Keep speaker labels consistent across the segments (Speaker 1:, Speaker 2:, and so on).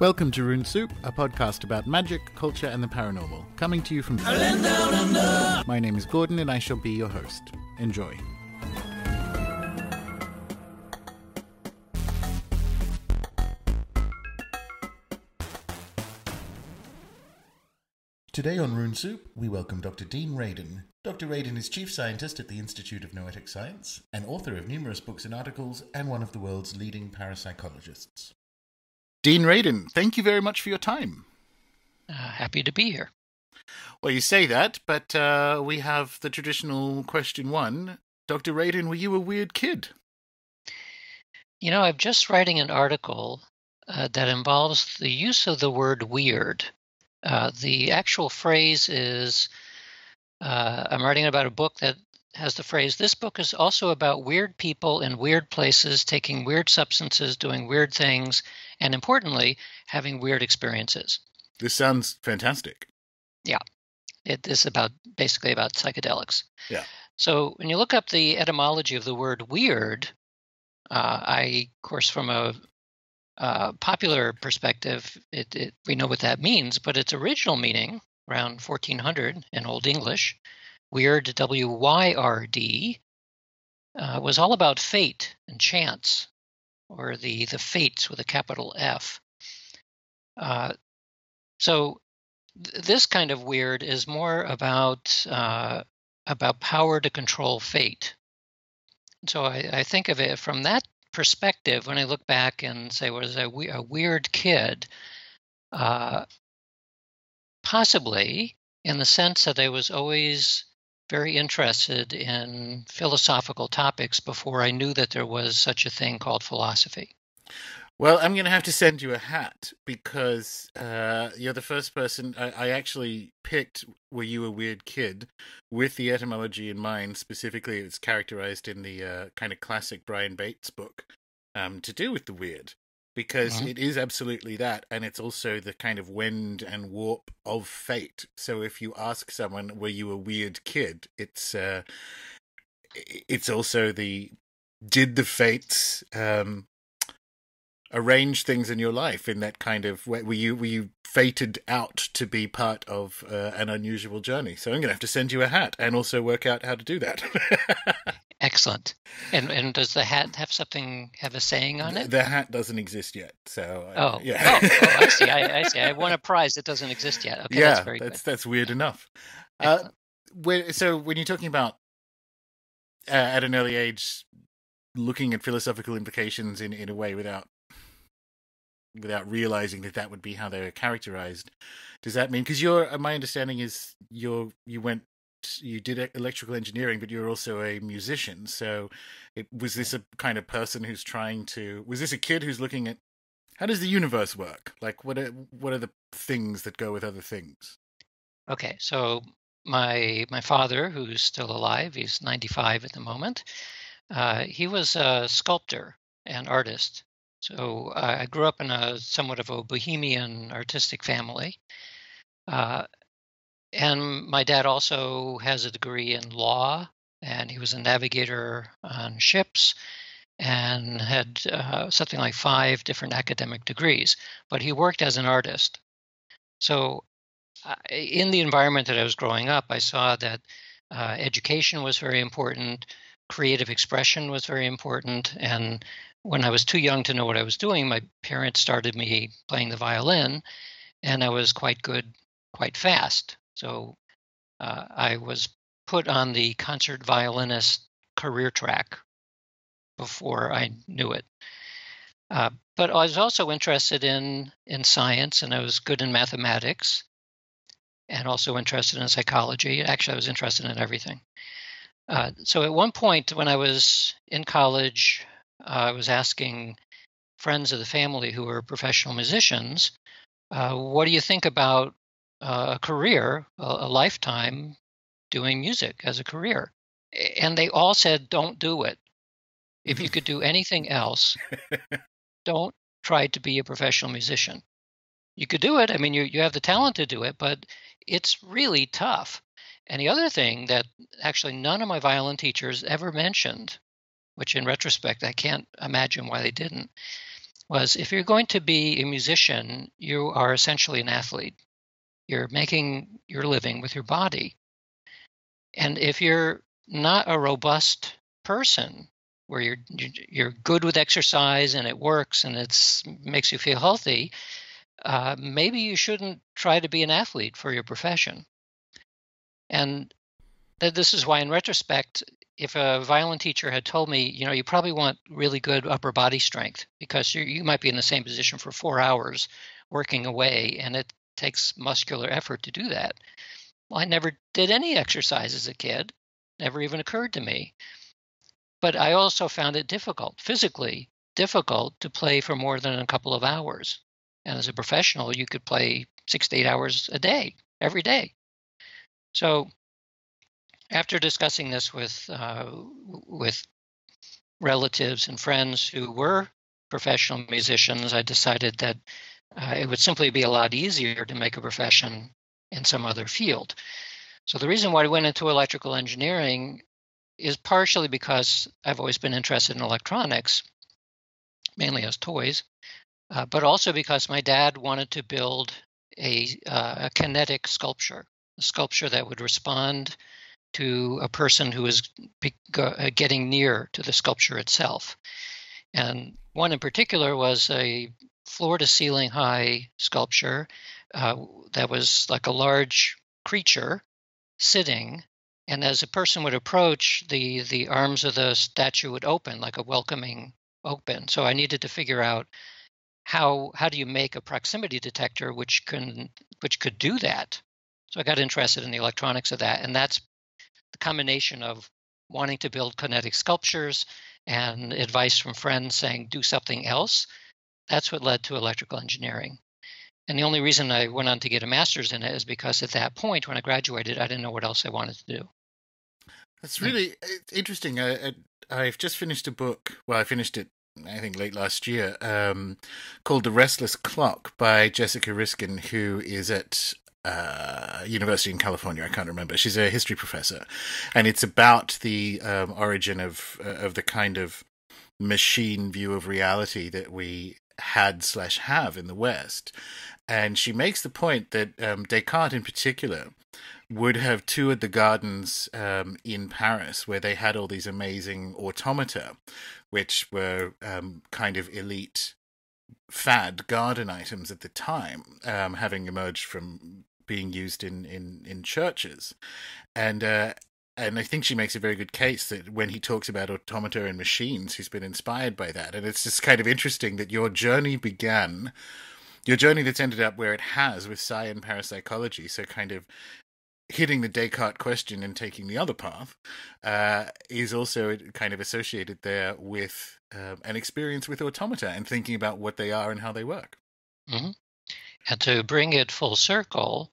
Speaker 1: Welcome to Rune Soup, a podcast about magic, culture, and the paranormal, coming to you from... My name is Gordon, and I shall be your host. Enjoy. Today on Rune Soup, we welcome Dr. Dean Radin. Dr. Radin is Chief Scientist at the Institute of Noetic Sciences, an author of numerous books and articles, and one of the world's leading parapsychologists. Dean Radin, thank you very much for your time.
Speaker 2: Happy to be here.
Speaker 1: Well, you say that, but we have the traditional question one. Dr. Radin, were you a weird kid?
Speaker 2: You know, I'm just writing an article that involves the use of the word weird. The actual phrase is, I'm writing about a book that has the phrase, this book is also about weird people in weird places, taking weird substances, doing weird things, and importantly, having weird experiences.
Speaker 1: This sounds fantastic.
Speaker 2: Yeah. It is basically about psychedelics.
Speaker 1: Yeah.
Speaker 2: So when you look up the etymology of the word weird, of course, from a popular perspective, we know what that means, but its original meaning, around 1400 in Old English, weird, W-Y-R-D, was all about fate and chance, or the fates with a capital F. So this kind of weird is more about power to control fate. So I think of it from that perspective when I look back and say, was I a weird kid? Possibly in the sense that I was always very interested in philosophical topics before I knew that there was such a thing called philosophy.
Speaker 1: Well, I'm going to have to send you a hat because you're the first person I actually picked, were you a weird kid, with the etymology in mind. Specifically, it's characterized in the kind of classic Brian Bates book to do with the weird. Because it is absolutely that, and it's also the kind of wend and warp of fate. So if you ask someone, were you a weird kid, it's also did the fates arrange things in your life in that kind of way? Were you fated out to be part of an unusual journey? So I'm going to have to send you a hat and also work out how to do that.
Speaker 2: Excellent. And does the hat have a saying on it?
Speaker 1: The hat doesn't exist yet. So
Speaker 2: yeah. I see. I see. I won a prize that doesn't exist yet. Okay,
Speaker 1: yeah,
Speaker 2: that's very good.
Speaker 1: That's weird enough. So when you're talking about at an early age looking at philosophical implications in a way without realizing that would be how they were characterized, does that mean, because my understanding is you did electrical engineering, but you're also a musician. So was this a kind of person was this a kid who's looking at, how does the universe work? Like, what are the things that go with other things? Okay,
Speaker 2: so my father, who's still alive, he's 95 at the moment, he was a sculptor and artist. So I grew up in somewhat of a bohemian artistic family. And my dad also has a degree in law, and he was a navigator on ships and had something like 5 different academic degrees, but he worked as an artist. So in the environment that I was growing up, I saw that education was very important, creative expression was very important, and when I was too young to know what I was doing, my parents started me playing the violin, and I was quite good quite fast. So I was put on the concert violinist career track before I knew it. But I was also interested in science, and I was good in mathematics, and also interested in psychology. Actually, I was interested in everything. So at one point when I was in college, I was asking friends of the family who were professional musicians, what do you think about a career, a lifetime doing music as a career? And they all said, don't do it. If you could do anything else, don't try to be a professional musician. You could do it. I mean, you have the talent to do it, but it's really tough. And the other thing that actually none of my violin teachers ever mentioned, which in retrospect, I can't imagine why they didn't, was if you're going to be a musician, you are essentially an athlete. You're making your living with your body. And if you're not a robust person, where you're good with exercise and it works and it makes you feel healthy, maybe you shouldn't try to be an athlete for your profession. And this is why, in retrospect, if a violin teacher had told me, you probably want really good upper body strength because you might be in the same position for 4 hours working away, and it takes muscular effort to do that. Well, I never did any exercise as a kid, never even occurred to me. But I also found it difficult, physically difficult, to play for more than a couple of hours. And as a professional, you could play 6 to 8 hours a day, every day. So after discussing this with relatives and friends who were professional musicians, I decided that it would simply be a lot easier to make a profession in some other field. So the reason why I went into electrical engineering is partially because I've always been interested in electronics, mainly as toys, but also because my dad wanted to build a kinetic sculpture, a sculpture that would respond to a person who is getting near to the sculpture itself. And one in particular was a floor-to-ceiling high sculpture that was like a large creature sitting, and as a person would approach, the arms of the statue would open like a welcoming open. So I needed to figure out how do you make a proximity detector which could do that. So I got interested in the electronics of that, and that's the combination of wanting to build kinetic sculptures and advice from friends saying do something else. That's what led to electrical engineering. And the only reason I went on to get a master's in it is because at that point, when I graduated, I didn't know what else I wanted to do.
Speaker 1: That's really interesting. I've just finished a book. Well, I finished it, I think, late last year, called The Restless Clock by Jessica Riskin, who is at university in California. I can't remember. She's a history professor, and it's about the origin of the kind of machine view of reality that we had/have in the West. And she makes the point that Descartes, in particular, would have toured the gardens in Paris, where they had all these amazing automata, which were kind of elite fad garden items at the time, having emerged from being used in churches. And I think she makes a very good case that when he talks about automata and machines, he's been inspired by that. And it's just kind of interesting that your journey that's ended up where it has with psi and parapsychology, so kind of hitting the Descartes question and taking the other path, is also kind of associated there with an experience with automata and thinking about what they are and how they work.
Speaker 2: Mm-hmm. And to bring it full circle,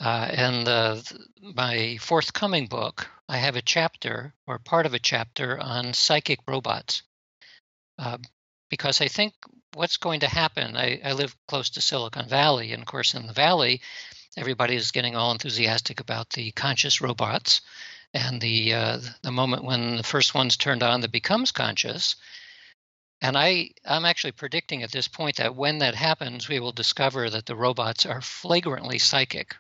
Speaker 2: in my forthcoming book, I have a chapter or part of a chapter on psychic robots. Because I think what's going to happen, I live close to Silicon Valley, and of course in the Valley, everybody is getting all enthusiastic about the conscious robots and the moment when the first one's turned on that becomes conscious. And I'm actually predicting at this point that when that happens, we will discover that the robots are flagrantly psychic,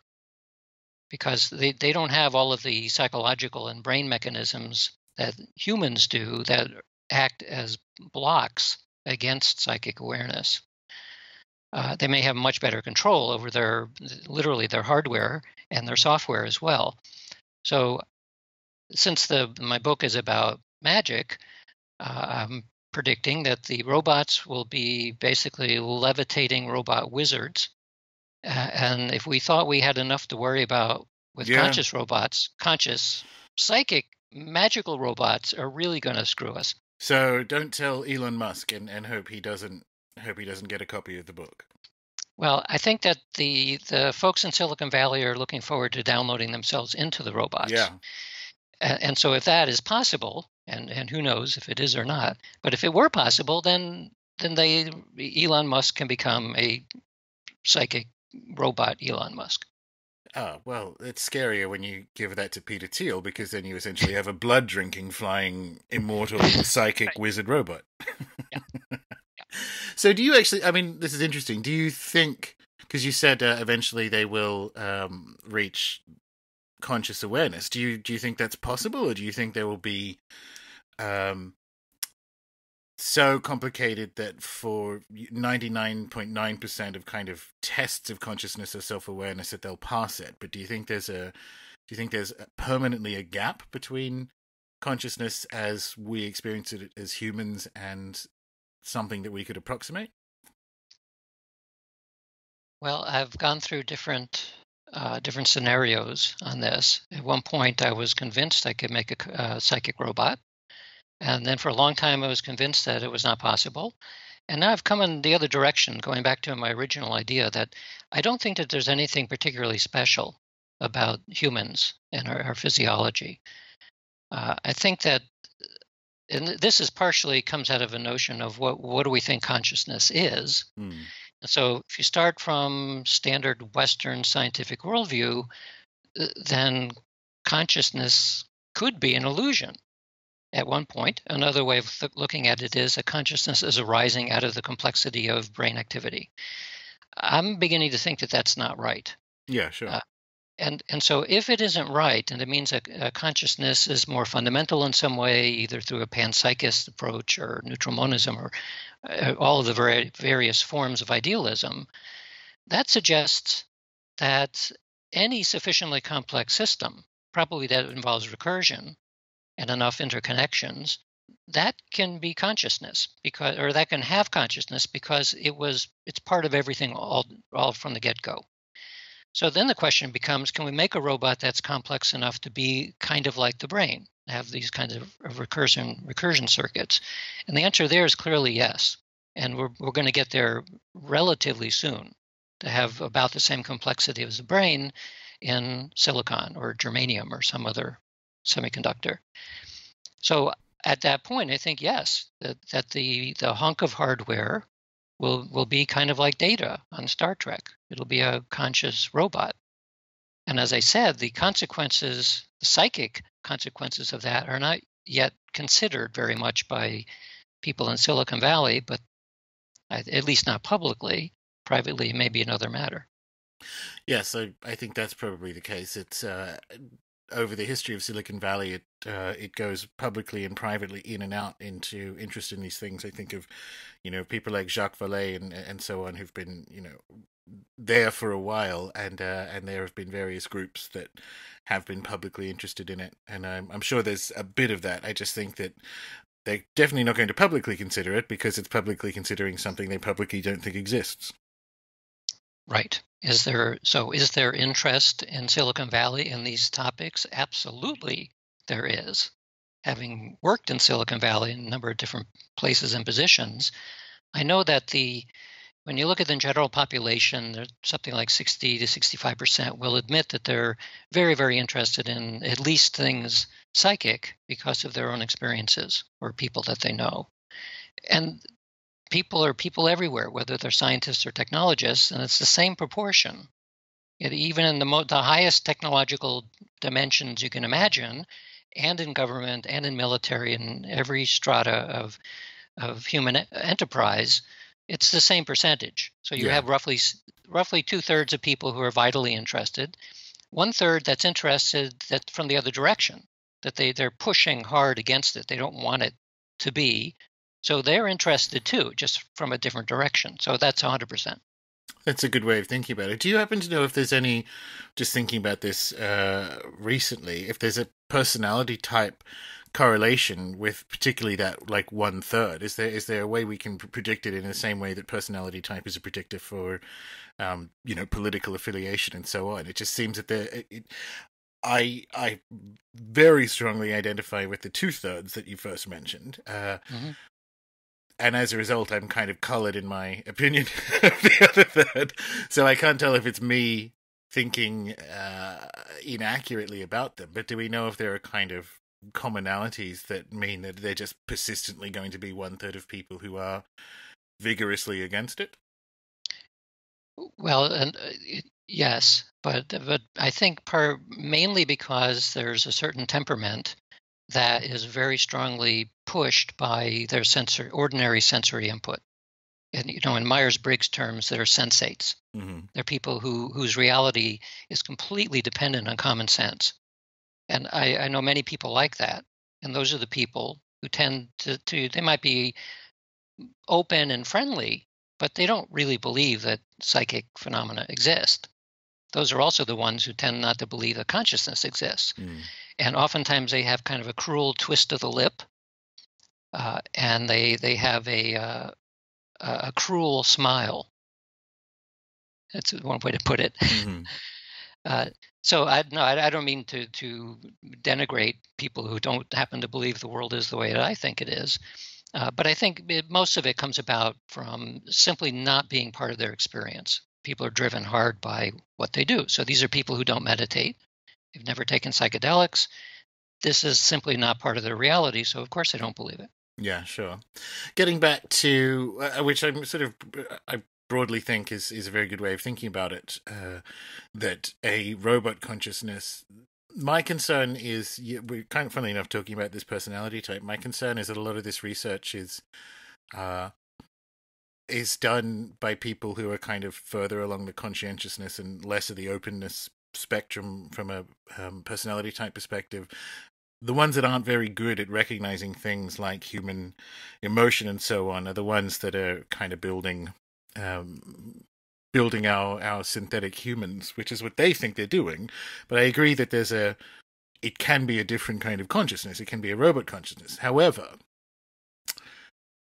Speaker 2: because they don't have all of the psychological and brain mechanisms that humans do that act as blocks against psychic awareness. They may have much better control over their hardware and their software as well. So since my book is about magic, I'm predicting that the robots will be basically levitating robot wizards. And if we thought we had enough to worry about with conscious robots, conscious, psychic, magical robots are really going to screw us.
Speaker 1: So don't tell Elon Musk and hope he doesn't get a copy of the book.
Speaker 2: Well, I think that the folks in Silicon Valley are looking forward to downloading themselves into the robots.
Speaker 1: Yeah.
Speaker 2: And so if that is possible, and who knows if it is or not, but if it were possible, then Elon Musk can become a psychic robot Elon Musk.
Speaker 1: Oh, well, it's scarier when you give that to Peter Thiel, because then you essentially have a blood-drinking, flying, immortal, psychic wizard robot.
Speaker 2: Yeah.
Speaker 1: So do you actually, I mean, this is interesting. Do you think, because you said eventually they will reach conscious awareness, do you think that's possible, or do you think there will be um, so complicated that for 99.9% of kind of tests of consciousness or self-awareness that they'll pass it? But do you think there's permanently a gap between consciousness as we experience it as humans and something that we could approximate?
Speaker 2: Well, I've gone through different scenarios on this. At one point, I was convinced I could make a psychic robot, and then for a long time, I was convinced that it was not possible. And now I've come in the other direction, going back to my original idea that I don't think that there's anything particularly special about humans and our physiology. I think that, and this is partially comes out of a notion of what do we think consciousness is.
Speaker 1: Hmm.
Speaker 2: So if you start from standard Western scientific worldview, then consciousness could be an illusion at one point. Another way of looking at it is a consciousness is arising out of the complexity of brain activity. I'm beginning to think that that's not right.
Speaker 1: Yeah, sure.
Speaker 2: And so if it isn't right, and it means a consciousness is more fundamental in some way, either through a panpsychist approach or neutral monism or all of the various forms of idealism, that suggests that any sufficiently complex system, probably that involves recursion and enough interconnections, that can be consciousness or that can have consciousness because it's part of everything all from the get-go. So then the question becomes, can we make a robot that's complex enough to be kind of like the brain, have these kinds of recursion circuits? And the answer there is clearly yes. And we're going to get there relatively soon to have about the same complexity as the brain in silicon or germanium or some other semiconductor. So at that point, I think, yes, that the hunk of hardware will be kind of like Data on Star Trek. It'll be a conscious robot. And as I said, the psychic consequences of that are not yet considered very much by people in Silicon Valley, but at least not publicly. Privately, maybe another matter.
Speaker 1: Yes, I think that's probably the case. It's over the history of Silicon Valley, it goes publicly and privately in and out into interest in these things. I think of, people like Jacques Vallée and so on who've been, there for a while, and there have been various groups that have been publicly interested in it, and I'm sure there's a bit of that. I just think that they're definitely not going to publicly consider it because it's publicly considering something they publicly don't think exists.
Speaker 2: Right. Is there interest in Silicon Valley in these topics? Absolutely, there is. Having worked in Silicon Valley in a number of different places and positions, I know that when you look at the general population, there's something like 60 to 65% will admit that they're very, very interested in at least things psychic because of their own experiences or people that they know. And people are people everywhere, whether they're scientists or technologists, and it's the same proportion. Yet even in the highest technological dimensions you can imagine, and in government and in military and every strata of human enterprise, it's the same percentage. So you have roughly 2/3 of people who are vitally interested, 1/3 that's interested that from the other direction, that they're pushing hard against it. They don't want it to be. So they're interested too, just from a different direction. So that's 100%.
Speaker 1: That's a good way of thinking about it. Do you happen to know if there's any, just thinking about this recently, if there's a personality type correlation with particularly that like 1/3? Is there a way we can predict it in the same way that personality type is a predictor for, political affiliation and so on? It just seems that I very strongly identify with the 2/3 that you first mentioned. And as a result, I'm kind of colored in my opinion of the other third. So I can't tell if it's me thinking inaccurately about them. But do we know if there are kind of commonalities that mean that they're just persistently going to be 1/3 of people who are vigorously against it?
Speaker 2: Well, and yes, but I think mainly because there's a certain temperament that is very strongly pushed by their ordinary sensory input. and in Myers-Briggs terms, that are sensates.
Speaker 1: Mm-hmm.
Speaker 2: They're people whose reality is completely dependent on common sense. And I know many people like that. And those are the people who tend to they might be open and friendly, but they don't really believe that psychic phenomena exist. Those are also the ones who tend not to believe that consciousness exists. And oftentimes they have kind of a cruel twist of the lip, and they have a cruel smile. That's one way to put it. So I don't mean to denigrate people who don't happen to believe the world is the way that I think it is. But I think most of it comes about from simply not being part of their experience. People are driven hard by what they do. So these are people who don't meditate. They've never taken psychedelics. This is simply not part of their reality. So of course they don't believe it.
Speaker 1: Yeah, sure. Getting back to which I broadly think is a very good way of thinking about it, that a robot consciousness. My concern is, we're kind of, funnily enough, talking about this personality type. My concern is that a lot of this research is done by people who are kind of further along the conscientiousness and less of the openness spectrum from a personality type perspective. The ones that aren't very good at recognizing things like human emotion and so on are the ones that are kind of building our synthetic humans, which is what they think they're doing. But I agree that it can be a different kind of consciousness. It can be a robot consciousness. However,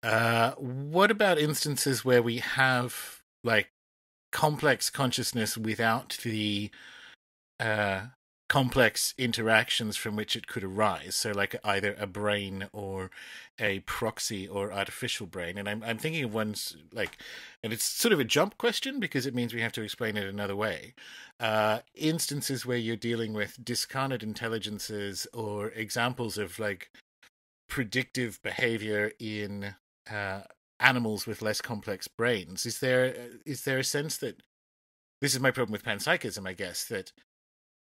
Speaker 1: what about instances where we have like complex consciousness without the complex interactions from which it could arise? So like either a brain or a proxy or artificial brain. And I'm thinking of ones like, and it's sort of a jump question because it means we have to explain it another way. Instances where you're dealing with discarnate intelligences or examples of like predictive behavior in animals with less complex brains. Is there a sense that this is my problem with panpsychism, I guess, that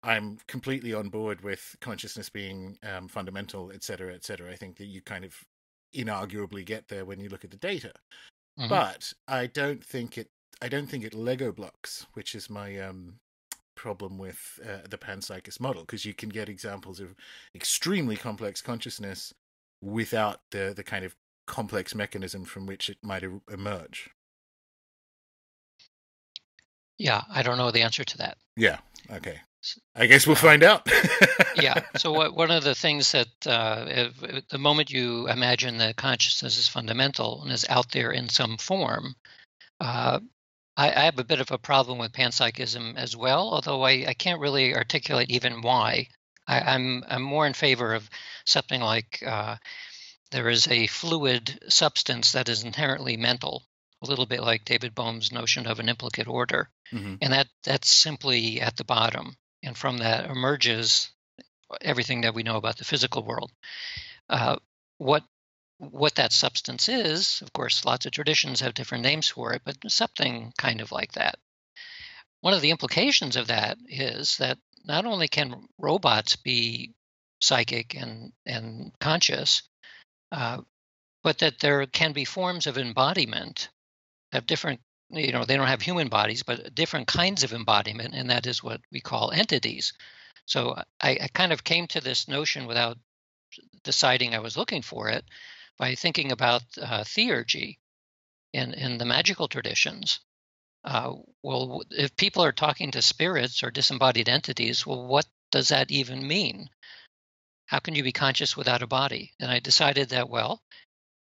Speaker 1: I'm completely on board with consciousness being fundamental, et cetera, et cetera. I think that you kind of inarguably get there when you look at the data. Mm-hmm. But I don't think it Lego blocks, which is my problem with the panpsychist model, because you can get examples of extremely complex consciousness without the kind of complex mechanism from which it might emerge.
Speaker 2: Yeah, I don't know the answer to that.
Speaker 1: Yeah, okay. I guess we'll find out.
Speaker 2: Yeah. So one of the things that the moment you imagine that consciousness is fundamental and is out there in some form, I have a bit of a problem with panpsychism as well, although I can't really articulate even why. I'm more in favor of something like there is a fluid substance that is inherently mental, a little bit like David Bohm's notion of an implicate order. Mm-hmm. And that's simply at the bottom. And from that emerges everything that we know about the physical world. What that substance is, of course, lots of traditions have different names for it, but something kind of like that. One of the implications of that is that not only can robots be psychic and conscious, but that there can be forms of embodiment of different, they don't have human bodies, but different kinds of embodiment, and that is what we call entities. So I kind of came to this notion without deciding I was looking for it by thinking about theurgy in the magical traditions. Well, if people are talking to spirits or disembodied entities, well, what does that even mean? How can you be conscious without a body? And I decided that, well,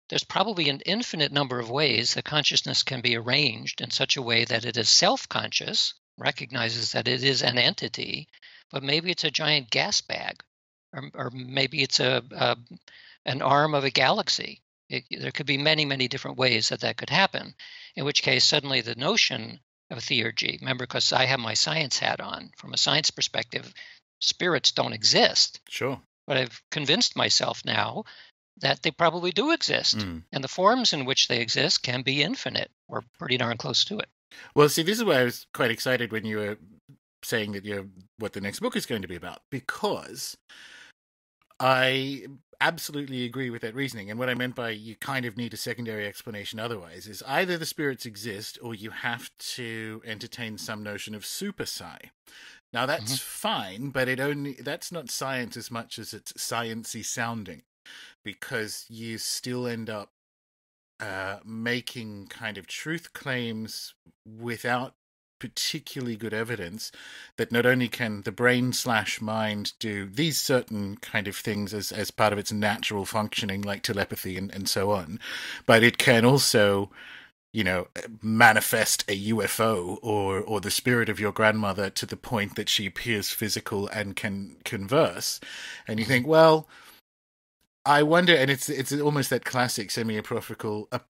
Speaker 2: there's probably an infinite number of ways that consciousness can be arranged in such a way that it is self-conscious, recognizes that it is an entity, but maybe it's a giant gas bag, or maybe it's an arm of a galaxy. There could be many, many different ways that could happen, in which case suddenly the notion of theurgy, remember, because I have my science hat on, from a science perspective, spirits don't exist.
Speaker 1: Sure.
Speaker 2: But I've convinced myself now that they probably do exist. And the forms in which they exist can be infinite, or pretty darn close to it.
Speaker 1: Well, see, this is why I was quite excited when you were saying that what the next book is going to be about, because I absolutely agree with that reasoning. And what I meant by you kind of need a secondary explanation otherwise is either the spirits exist or you have to entertain some notion of super psi. Now
Speaker 2: Hmm.
Speaker 1: that's fine, but that's not science as much as it's sciencey sounding, because you still end up making kind of truth claims without particularly good evidence that not only can the brain slash mind do these certain kind of things as part of its natural functioning, like telepathy and so on, but it can also, manifest a UFO or the spirit of your grandmother to the point that she appears physical and can converse. And you
Speaker 2: Hmm.
Speaker 1: think, well, I wonder, and it's almost that classic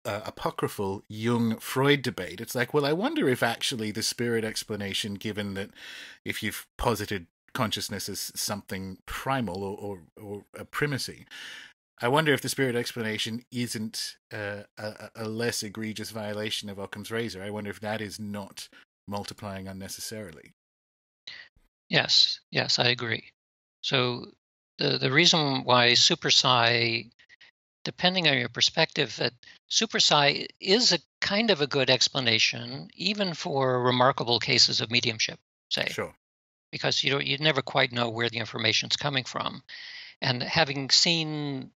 Speaker 1: apocryphal Jung Freud debate. It's like, well, I wonder if actually the spirit explanation, given that if you've posited consciousness as something primal or a primacy, I wonder if the spirit explanation isn't a less egregious violation of Occam's razor. I wonder if that is not multiplying unnecessarily.
Speaker 2: Yes, yes, I agree. So the reason why super psi, depending on your perspective, that super psi is a kind of a good explanation, even for remarkable cases of mediumship, say,
Speaker 1: Sure.
Speaker 2: because you never quite know where the information's coming from. And having seen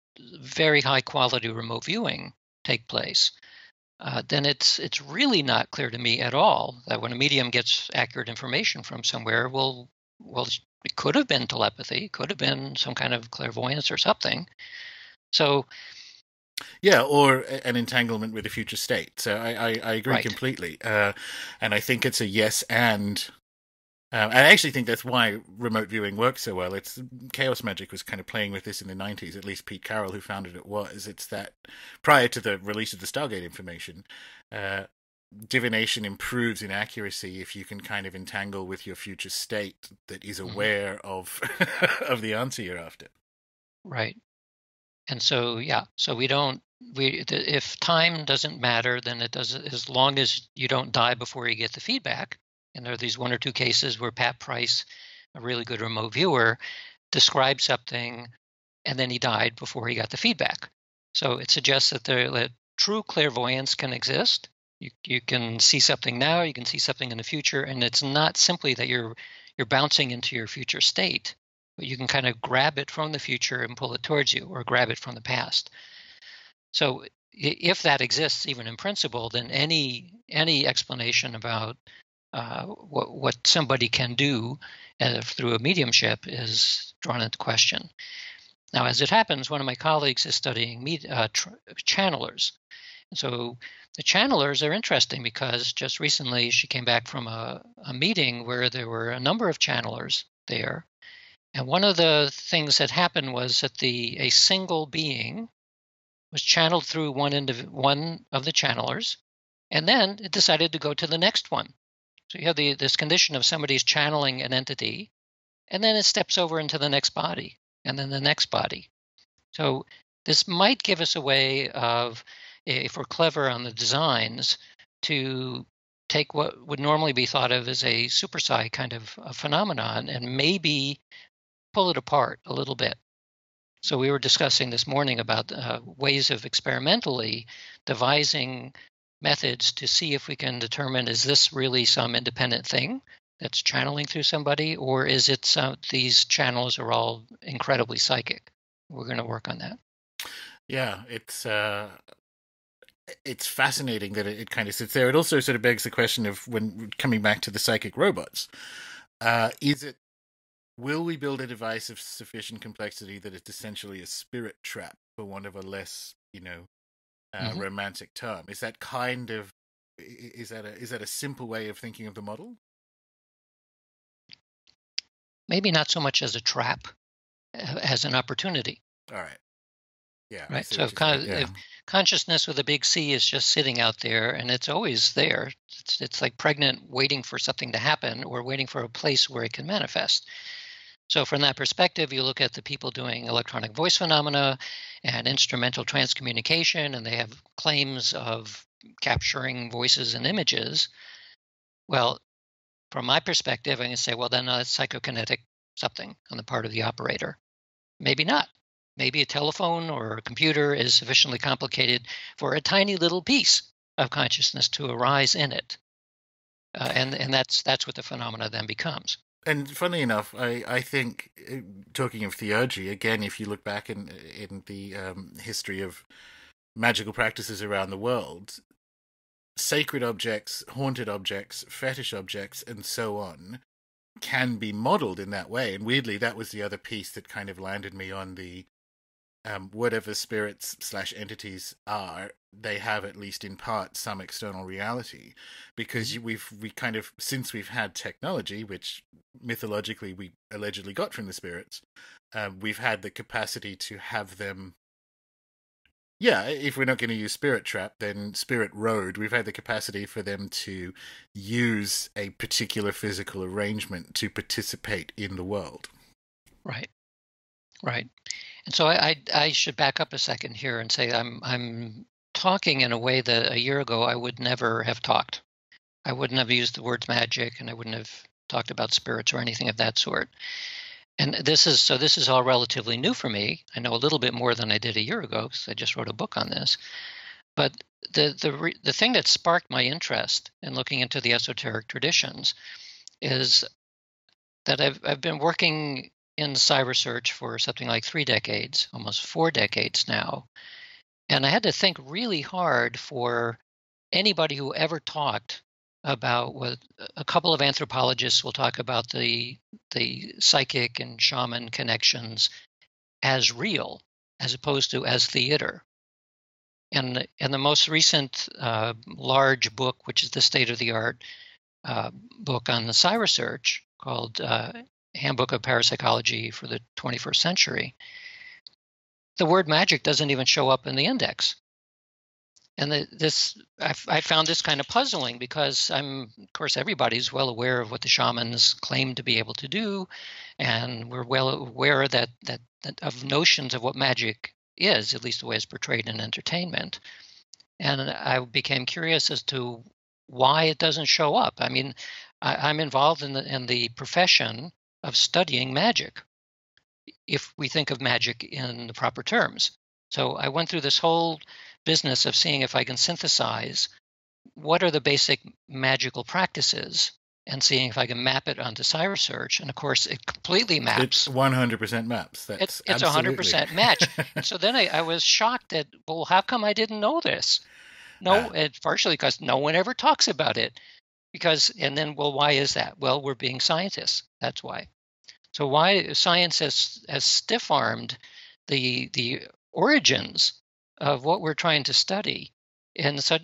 Speaker 2: very high quality remote viewing take place, then it's really not clear to me at all that when a medium gets accurate information from somewhere, well, it could have been telepathy, could have been some kind of clairvoyance or something. So,
Speaker 1: Yeah, or an entanglement with a future state. So I agree
Speaker 2: right.
Speaker 1: completely. And I think it's a yes and. I actually think that's why remote viewing works so well. It's Chaos Magic was kind of playing with this in the 90s. At least Pete Carroll, who founded it, was. It's that prior to the release of the Stargate information, uh, divination improves in accuracy if you can kind of entangle with your future state that is
Speaker 2: Hmm.
Speaker 1: aware of of the answer you're after.
Speaker 2: Right. And so, yeah, so if time doesn't matter, then it does, as long as you don't die before you get the feedback. And there are these one or two cases where Pat Price, a really good remote viewer, described something and then he died before he got the feedback. So it suggests that true clairvoyance can exist. You can see something now, you can see something in the future, and it's not simply that you're bouncing into your future state, but you can kind of grab it from the future and pull it towards you, or grab it from the past. So if that exists, even in principle, then any explanation about what somebody can do through a mediumship is drawn into question. Now, as it happens, one of my colleagues is studying channelers. And so the channelers are interesting because just recently she came back from a meeting where there were a number of channelers there. And one of the things that happened was that a single being was channeled through one of the channelers, and then it decided to go to the next one. So you have this condition of somebody's channeling an entity, and then it steps over into the next body, and then the next body. So this might give us a way of, if we're clever on the designs, to take what would normally be thought of as a super psi kind of a phenomenon and maybe pull it apart a little bit. So we were discussing this morning about ways of experimentally devising methods to see if we can determine, is this really some independent thing that's channeling through somebody, or is it these channels are all incredibly psychic? We're going to work on that.
Speaker 1: Yeah, it's fascinating that it kind of sits there. It also sort of begs the question of, when coming back to the psychic robots, is it, will we build a device of sufficient complexity that it's essentially a spirit trap, for want of a less,
Speaker 2: Hmm.
Speaker 1: romantic term? Is that kind of, is that a simple way of thinking of the model?
Speaker 2: Maybe not so much as a trap as an opportunity,
Speaker 1: All right. Yeah, I
Speaker 2: right?
Speaker 1: see
Speaker 2: So
Speaker 1: what you're saying. Yeah.
Speaker 2: if consciousness with a big C is just sitting out there and it's always there, it's like pregnant, waiting for something to happen or waiting for a place where it can manifest. So from that perspective, you look at the people doing electronic voice phenomena and instrumental transcommunication, and they have claims of capturing voices and images. Well, from my perspective, I can say, well, then it's psychokinetic something on the part of the operator. Maybe not. maybe a telephone or a computer is sufficiently complicated for a tiny little piece of consciousness to arise in it. And that's what the phenomena then becomes.
Speaker 1: And funnily enough, I think, talking of theurgy, again, if you look back in the history of magical practices around the world, sacred objects, haunted objects, fetish objects, and so on can be modeled in that way. And weirdly, that was the other piece that kind of landed me on the whatever spirits / entities are, they have, at least in part, some external reality, because we kind of, since we've had technology, which mythologically we allegedly got from the spirits, we've had the capacity to have them. Yeah, if we're not going to use Spirit Trap, then Spirit Road, we've had the capacity for them to use a particular physical arrangement to participate in the world.
Speaker 2: Right. Right. And so I should back up a second here and say I'm talking in a way that a year ago I would never have talked. I wouldn't have used the words magic, and I wouldn't have talked about spirits or anything of that sort. And this is all relatively new for me. I know a little bit more than I did a year ago because I just wrote a book on this. But the thing that sparked my interest in looking into the esoteric traditions is that I've been working in psi research for something like 3 decades, almost 4 decades now. And I had to think really hard for anybody who ever talked about what a couple of anthropologists will talk about the psychic and shaman connections as real, as opposed to as theater. And the most recent large book, which is the state-of-the-art book on the psi research called Handbook of Parapsychology for the 21st Century, the word magic doesn't even show up in the index. And I found this kind of puzzling because of course, everybody's well aware of what the shamans claim to be able to do, and we're well aware that of notions of what magic is, at least the way it's portrayed in entertainment. And I became curious as to why it doesn't show up. I mean, I'm involved in the profession of studying magic, if we think of magic in the proper terms. So I went through this whole business of seeing if I can synthesize what are the basic magical practices and seeing if I can map it onto psi research. And of course, it completely maps.
Speaker 1: It's 100% maps.
Speaker 2: It's 100% match. And so then I was shocked that, well, how come I didn't know this? No, it's partially because no one ever talks about it. And then, well, why is that? Well, we're being scientists. That's why. So why science has stiff-armed the origins of what we're trying to study, and so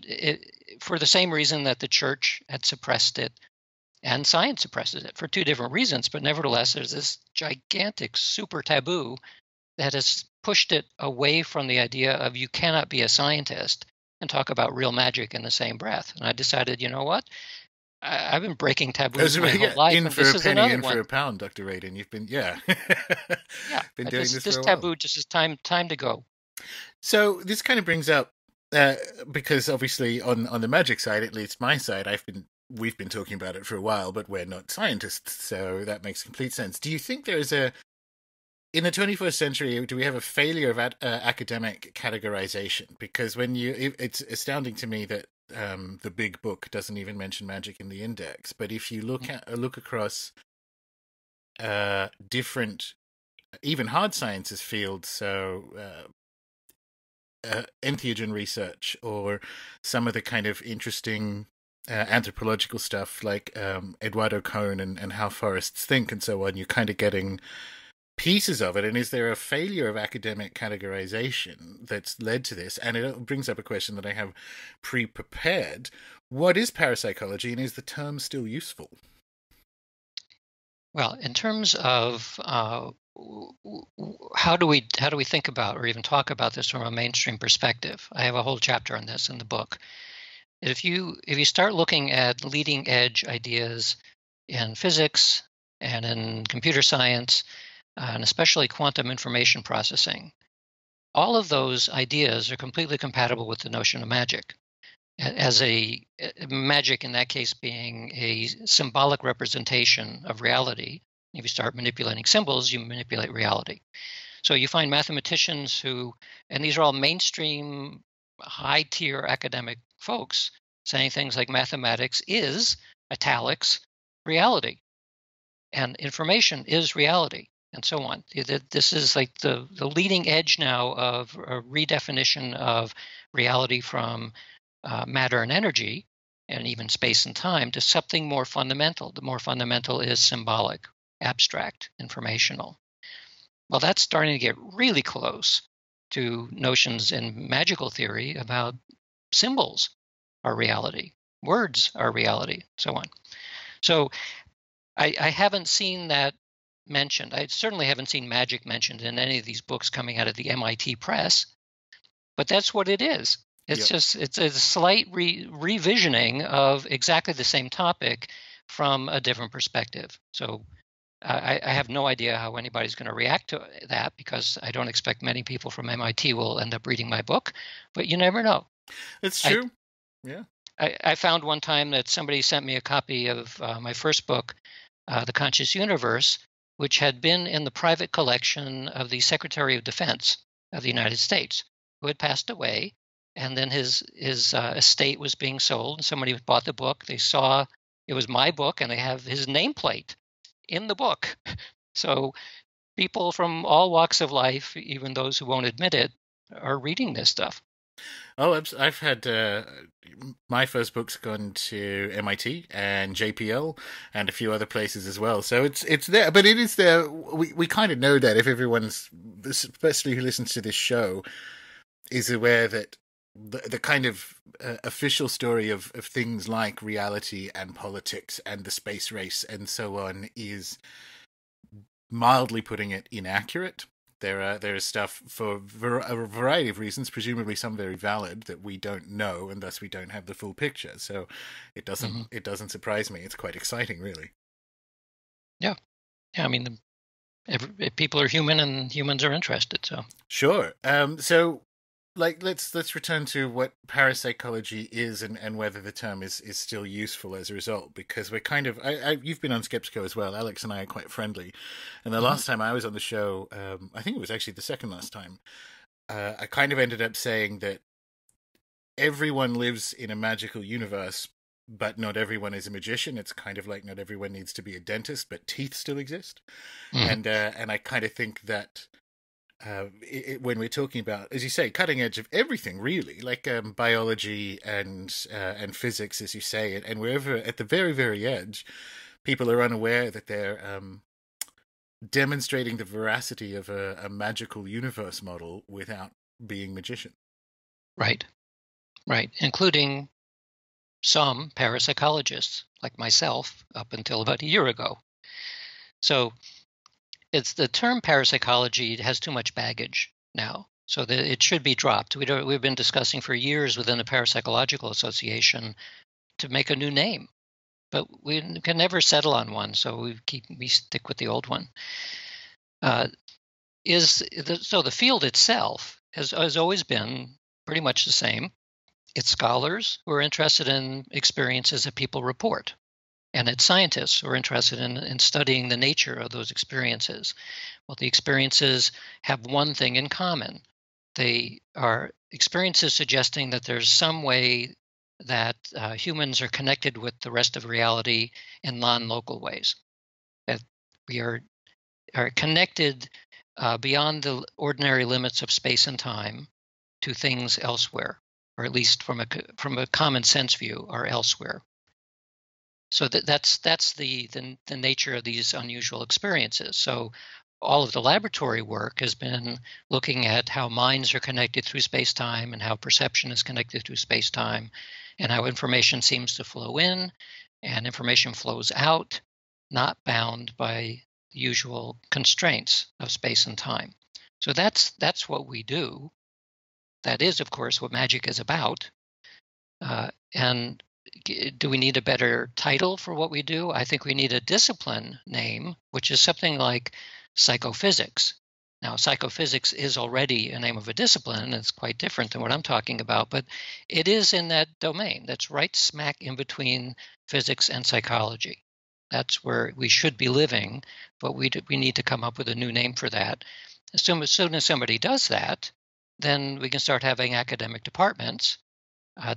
Speaker 2: for the same reason that the church had suppressed it and science suppresses it, for 2 different reasons, but nevertheless there's this gigantic super taboo that has pushed it away from the idea of you cannot be a scientist and talk about real magic in the same breath. And I decided, you know what? I've been breaking taboos my whole life.
Speaker 1: In for a penny, in for a pound, Dr. Radin. You've been, been doing this for a while.
Speaker 2: This taboo just is time to go.
Speaker 1: So this kind of brings up, because obviously on the magic side, at least my side, we've been talking about it for a while, but we're not scientists, so that makes complete sense. Do you think there is in the 21st century, do we have a failure of academic categorization? Because it's astounding to me that the big book doesn't even mention magic in the index. But if you look across different, even hard sciences fields, so entheogen research or some of the kind of interesting anthropological stuff like Eduardo Cohn and How Forests Think and so on, you're kind of getting pieces of it. And is there a failure of academic categorization that's led to this? And it brings up a question that I have pre-prepared. What is parapsychology, and is the term still useful?
Speaker 2: Well, in terms of how do we think about or even talk about this from a mainstream perspective, I have a whole chapter on this in the book. If you start looking at leading edge ideas in physics and in computer science, and especially quantum information processing, all of those ideas are completely compatible with the notion of magic, as a magic in that case being a symbolic representation of reality. If you start manipulating symbols, you manipulate reality. So you find mathematicians who, and these are all mainstream, high-tier academic folks, saying things like mathematics is, italics, reality, and information is reality, and so on. This is like the leading edge now of a redefinition of reality from matter and energy, and even space and time, to something more fundamental. The more fundamental is symbolic, abstract, informational. Well, that's starting to get really close to notions in magical theory about symbols are reality, words are reality, so on. So I haven't seen that mentioned. I certainly haven't seen magic mentioned in any of these books coming out of the MIT press, but that's what it is. It's just, it's a slight revisioning of exactly the same topic from a different perspective. So I have no idea how anybody's going to react to that, because I don't expect many people from MIT will end up reading my book, but you never know.
Speaker 1: It's true.
Speaker 2: I found one time that somebody sent me a copy of my first book, The Conscious Universe, which had been in the private collection of the Secretary of Defense of the United States, who had passed away, and then his estate was being sold, and somebody bought the book. They saw it was my book, and they have his nameplate in the book. So people from all walks of life, even those who won't admit it, are reading this stuff.
Speaker 1: Oh, I've had my first book's gone to MIT and JPL and a few other places as well. So it's there, but it is there. We kind of know that if everyone's, especially who listens to this show, is aware that the kind of official story of things like reality and politics and the space race and so on is, mildly putting it, inaccurate. There is stuff for a variety of reasons, presumably some very valid, that we don't know, and thus we don't have the full picture. So it doesn't surprise me. It's quite exciting, really.
Speaker 2: Yeah. I mean, people are human, and humans are interested. So
Speaker 1: sure. So let's return to what parapsychology is and whether the term is still useful as a result, because we're kind of, you've been on Skeptico as well. Alex and I are quite friendly, and the last time I was on the show, I think it was actually the second last time, I kind of ended up saying that everyone lives in a magical universe, but not everyone is a magician. It's kind of like not everyone needs to be a dentist, but teeth still exist. And I kind of think that when we're talking about, as you say, cutting edge of everything, really, like biology and physics, as you say, and wherever at the very, very edge, people are unaware that they're demonstrating the veracity of a magical universe model without being magician.
Speaker 2: Right, including some parapsychologists, like myself, up until about a year ago. So it's the term parapsychology has too much baggage now, so that it should be dropped. We've been discussing for years within the Parapsychological Association to make a new name, but we can never settle on one, so we stick with the old one. So the field itself has always been pretty much the same. It's scholars who are interested in experiences that people report, and it's scientists who are interested in studying the nature of those experiences. Well, the experiences have one thing in common. They are experiences suggesting that there's some way that humans are connected with the rest of reality in non-local ways, that we are connected beyond the ordinary limits of space and time to things elsewhere, or at least from a common sense view, are elsewhere. So that's the nature of these unusual experiences. So all of the laboratory work has been looking at how minds are connected through space-time and how perception is connected through space-time and how information seems to flow in and information flows out, not bound by the usual constraints of space and time. So that's what we do. That is, of course, what magic is about. And do we need a better title for what we do? I think we need a discipline name, which is something like psychophysics. Now, psychophysics is already a name of a discipline, and it's quite different than what I'm talking about, but it is in that domain. That's right smack in between physics and psychology. That's where we should be living, but we need to come up with a new name for that. As soon as somebody does that, then we can start having academic departments.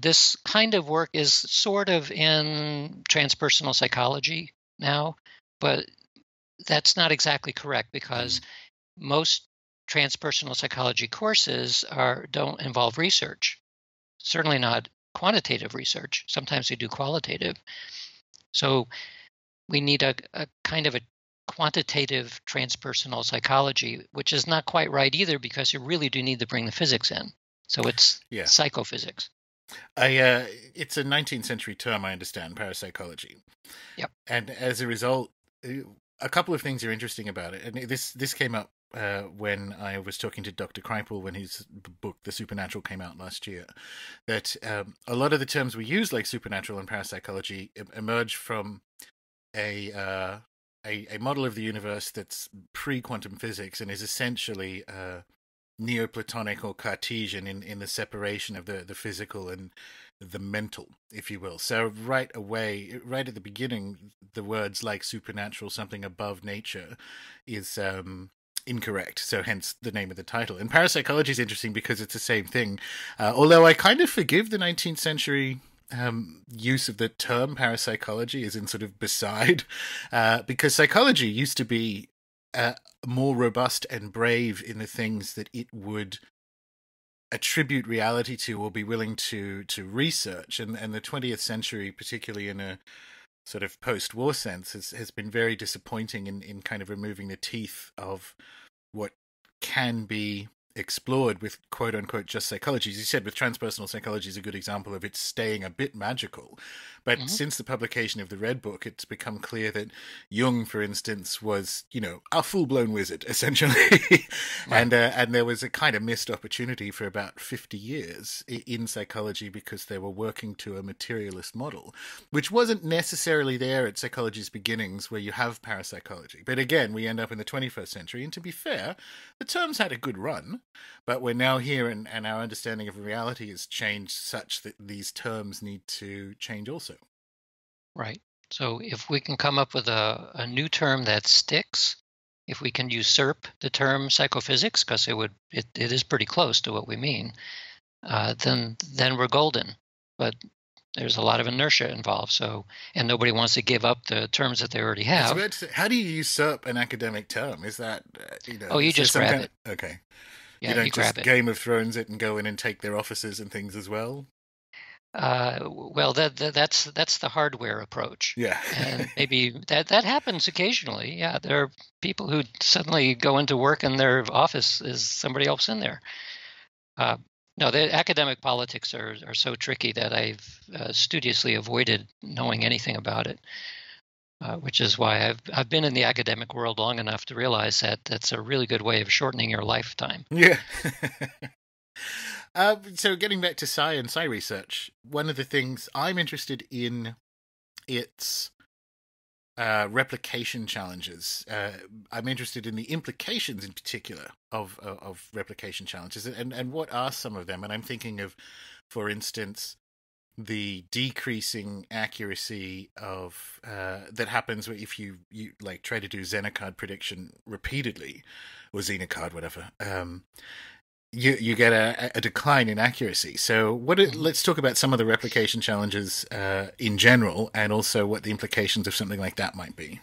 Speaker 2: This kind of work is sort of in transpersonal psychology now, but that's not exactly correct, because most transpersonal psychology courses don't involve research. Certainly not quantitative research. Sometimes they do qualitative. So we need a kind of a quantitative transpersonal psychology, which is not quite right either, because you really do need to bring the physics in. So it's psychophysics.
Speaker 1: It's a 19th century term, I understand, parapsychology.
Speaker 2: Yep.
Speaker 1: And as a result, a couple of things are interesting about it. And this came up when I was talking to Dr. Kreipel when his book, The Supernatural, came out last year, that a lot of the terms we use, like supernatural and parapsychology, emerge from a model of the universe that's pre-quantum physics and is essentially Neoplatonic or Cartesian in the separation of the physical and the mental, if you will. So right away, right at the beginning, the words like supernatural, something above nature, is incorrect. So hence the name of the title. And parapsychology is interesting because it's the same thing. Although I kind of forgive the 19th century use of the term parapsychology as in sort of beside, because psychology used to be more robust and brave in the things that it would attribute reality to or be willing to research. And the 20th century, particularly in a sort of post-war sense, has been very disappointing in kind of removing the teeth of what can be explored with quote-unquote just psychology. As you said, with transpersonal psychology is a good example of it staying a bit magical. But since the publication of the Red Book, it's become clear that Jung, for instance, was, a full-blown wizard, essentially. And there was a kind of missed opportunity for about 50 years in psychology because they were working to a materialist model, which wasn't necessarily there at psychology's beginnings, where you have parapsychology. But again, we end up in the 21st century, and to be fair, the terms had a good run. But we're now here, and our understanding of reality has changed such that these terms need to change also.
Speaker 2: Right. So if we can come up with a new term that sticks, if we can usurp the term psychophysics, because it is pretty close to what we mean, then we're golden. But there's a lot of inertia involved. So, and nobody wants to give up the terms that they already have.
Speaker 1: How do you usurp an academic term? Is that
Speaker 2: you just grab it.
Speaker 1: Okay.
Speaker 2: Yeah,
Speaker 1: you don't
Speaker 2: grab
Speaker 1: just
Speaker 2: it.
Speaker 1: Game of Thrones it and go in and take their offices and things as well?
Speaker 2: Well, that's the hardware approach.
Speaker 1: Yeah.
Speaker 2: And maybe that happens occasionally. Yeah, there are people who suddenly go into work and their office is somebody else in there. No, the academic politics are so tricky that I've studiously avoided knowing anything about it, which is why I've been in the academic world long enough to realize that that's a really good way of shortening your lifetime.
Speaker 1: Yeah. So getting back to psi and psi research, one of the things I'm interested in, its replication challenges. I'm interested in the implications in particular of replication challenges, and what are some of them. And I'm thinking of, for instance, the decreasing accuracy of that happens if you like try to do Xenocard prediction repeatedly, or Xenocard, whatever. You get a decline in accuracy. So let's talk about some of the replication challenges in general, and also what the implications of something like that might be.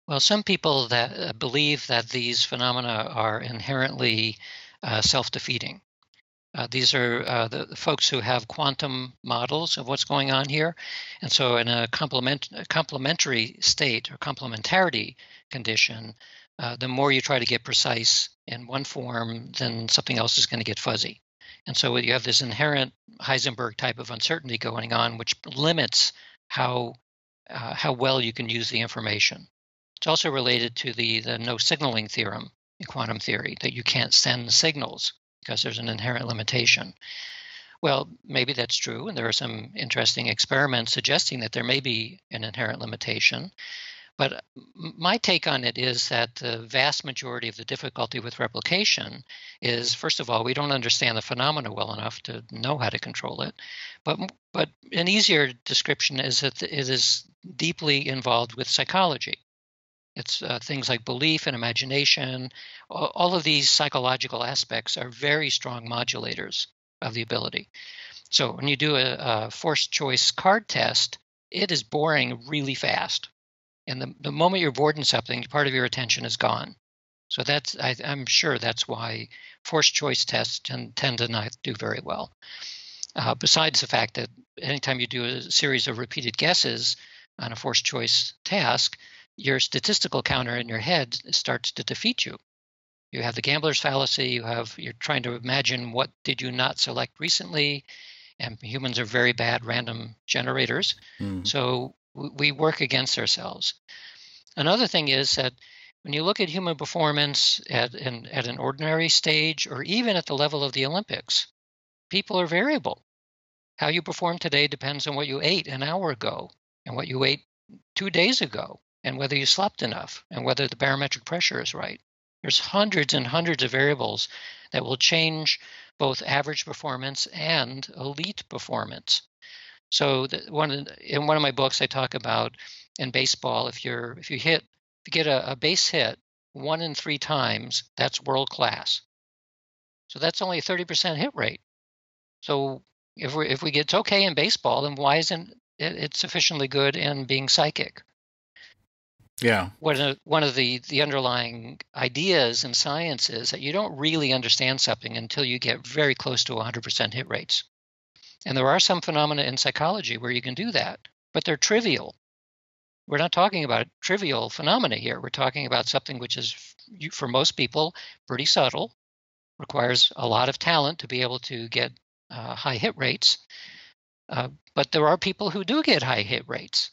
Speaker 2: Well, some people that believe that these phenomena are inherently self-defeating. These are the folks who have quantum models of what's going on here. And so in a complementary state or complementarity condition, the more you try to get precise in one form, then something else is going to get fuzzy. And so you have this inherent Heisenberg type of uncertainty going on, which limits how well you can use the information. It's also related to the no signaling theorem in quantum theory, that you can't send signals because there's an inherent limitation. Well, maybe that's true, and there are some interesting experiments suggesting that there may be an inherent limitation. But my take on it is that the vast majority of the difficulty with replication is, first of all, we don't understand the phenomena well enough to know how to control it. But an easier description is that it is deeply involved with psychology. It's things like belief and imagination. All of these psychological aspects are very strong modulators of the ability. So when you do a forced choice card test, it is boring really fast. And the moment you're bored in something, part of your attention is gone. So I'm sure that's why forced choice tests tend to not do very well. Besides the fact that anytime you do a series of repeated guesses on a forced choice task, your statistical counter in your head starts to defeat you. You have the gambler's fallacy. You're trying to imagine what did you not select recently, and humans are very bad random generators. So we work against ourselves. Another thing is that when you look at human performance at an ordinary stage, or even at the level of the Olympics, people are variable. How you perform today depends on what you ate an hour ago, and what you ate 2 days ago, and whether you slept enough, and whether the barometric pressure is right. There's hundreds and hundreds of variables that will change both average performance and elite performance. So in one of my books, I talk about in baseball, if you get a base hit 1 in 3 times, that's world class. So that's only a 30% hit rate. So if we get it's okay in baseball, then why isn't it sufficiently good in being psychic?
Speaker 1: Yeah.
Speaker 2: One of the underlying ideas in science is that you don't really understand something until you get very close to 100% hit rates. And there are some phenomena in psychology where you can do that, but they're trivial. We're not talking about trivial phenomena here. We're talking about something which is, for most people, pretty subtle, requires a lot of talent to be able to get high hit rates. But there are people who do get high hit rates.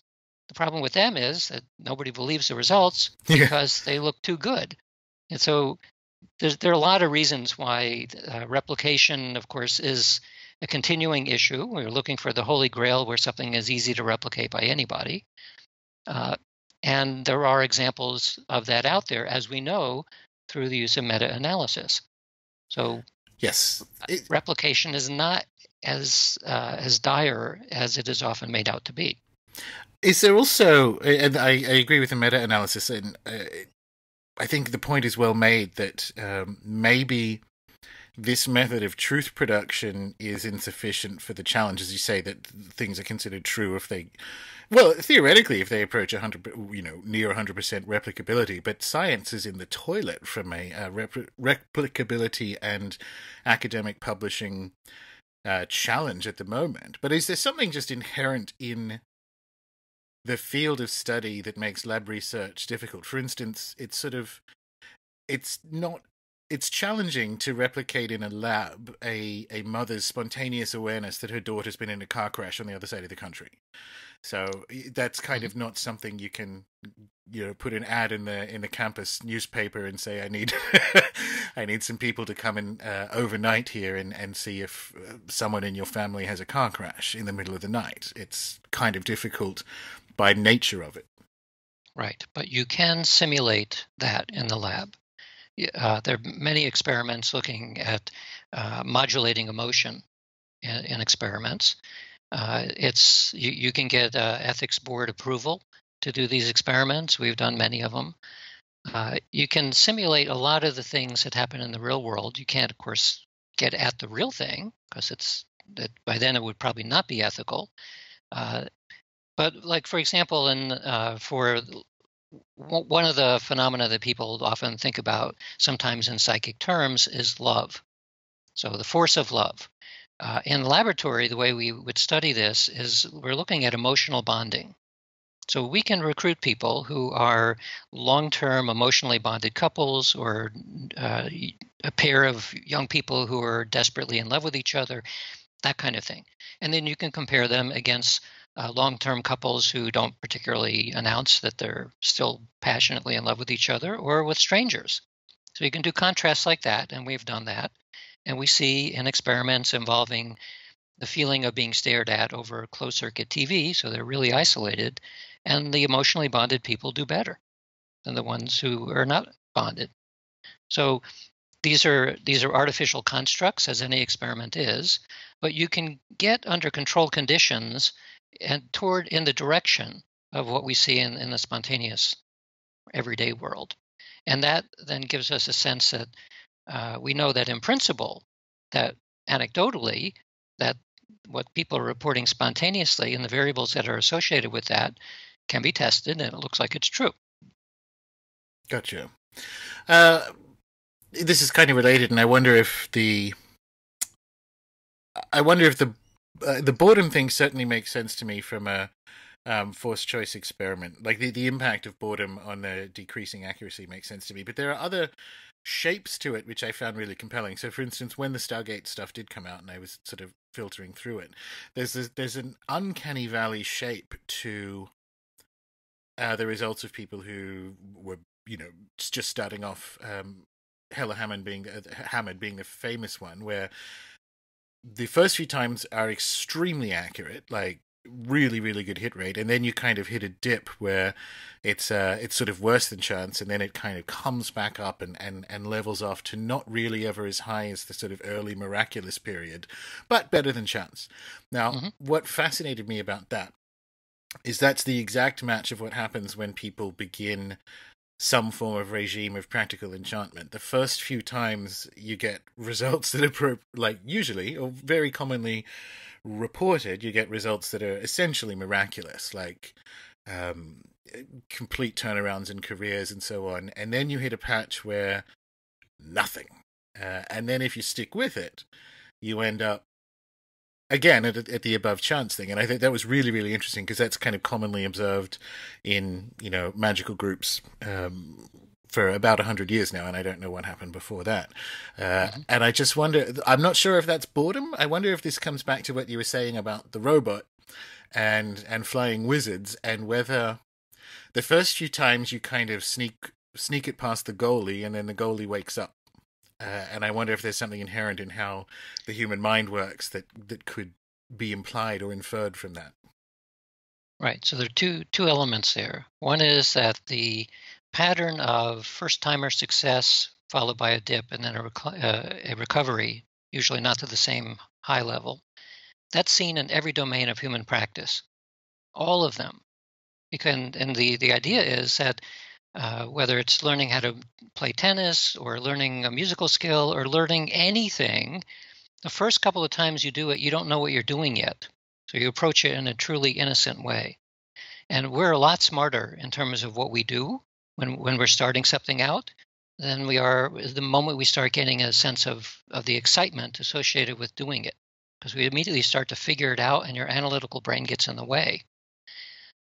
Speaker 2: The problem with them is that nobody believes the results because they look too good. And so there are a lot of reasons why replication, of course, is a continuing issue. We're looking for the holy grail where something is easy to replicate by anybody. And there are examples of that out there, as we know, through the use of meta-analysis. So
Speaker 1: yes,
Speaker 2: replication is not as dire as it is often made out to be.
Speaker 1: Is there also, and I agree with the meta-analysis, and I think the point is well made that maybe this method of truth production is insufficient for the challenge, as you say, that things are considered true if they, well, theoretically, if they approach 100, near 100% replicability. But science is in the toilet from a replicability and academic publishing challenge at the moment. But is there something just inherent in the field of study that makes lab research difficult? For instance, it's challenging to replicate in a lab a mother's spontaneous awareness that her daughter's been in a car crash on the other side of the country. So that's kind of not something you can, put an ad in the campus newspaper and say, I need I need some people to come in overnight here and see if someone in your family has a car crash in the middle of the night. It's kind of difficult by nature of it.
Speaker 2: Right, but you can simulate that in the lab. There are many experiments looking at modulating emotion in experiments. You can get ethics board approval to do these experiments. We've done many of them. You can simulate a lot of the things that happen in the real world. You can't, of course, get at the real thing because by then it would probably not be ethical. But like, for example, for one of the phenomena that people often think about sometimes in psychic terms is love. So the force of love. In the laboratory, the way we would study this is we're looking at emotional bonding. So we can recruit people who are long-term emotionally bonded couples or a pair of young people who are desperately in love with each other, that kind of thing. And then you can compare them against long-term couples who don't particularly announce that they're still passionately in love with each other, or with strangers. So you can do contrasts like that, and we've done that. And we see in experiments involving the feeling of being stared at over closed-circuit TV, so they're really isolated, and the emotionally bonded people do better than the ones who are not bonded. So these are artificial constructs, as any experiment is, but you can get under controlled conditions and in the direction of what we see in the spontaneous everyday world. And that then gives us a sense that we know that in principle, that anecdotally, that what people are reporting spontaneously and the variables that are associated with that can be tested, and it looks like it's true.
Speaker 1: Gotcha. This is kind of related, and I wonder if the boredom thing certainly makes sense to me from a forced choice experiment. Like the impact of boredom on the decreasing accuracy makes sense to me. But there are other shapes to it which I found really compelling. So, for instance, when the Stargate stuff did come out, and I was sort of filtering through it, there's an uncanny valley shape to the results of people who were, just starting off. Hella Hammond being the famous one, where the first few times are extremely accurate, like really, really good hit rate, and then you kind of hit a dip where it's sort of worse than chance, and then it kind of comes back up and levels off to not really ever as high as the sort of early miraculous period, but better than chance. Now, what fascinated me about that is that's the exact match of what happens when people begin some form of regime of practical enchantment. The first few times you get results that are usually or very commonly reported, you get results that are essentially miraculous, like complete turnarounds in careers and so on. And then you hit a patch where nothing. And then if you stick with it, you end up again at the above chance thing. And I think that was really, really interesting because that's kind of commonly observed in, magical groups for about 100 years now, and I don't know what happened before that. And I just wonder, I'm not sure if that's boredom. I wonder if this comes back to what you were saying about the robot and flying wizards, and whether the first few times you kind of sneak it past the goalie, and then the goalie wakes up. And I wonder if there's something inherent in how the human mind works that could be implied or inferred from that.
Speaker 2: Right. So there are two elements there. One is that the pattern of first-timer success followed by a dip and then a recovery, usually not to the same high level, that's seen in every domain of human practice, all of them. And the idea is that whether it's learning how to play tennis or learning a musical skill or learning anything, the first couple of times you do it, you don't know what you're doing yet. So you approach it in a truly innocent way. And we're a lot smarter in terms of what we do when we're starting something out than we are the moment we start getting a sense of the excitement associated with doing it. Because we immediately start to figure it out and your analytical brain gets in the way.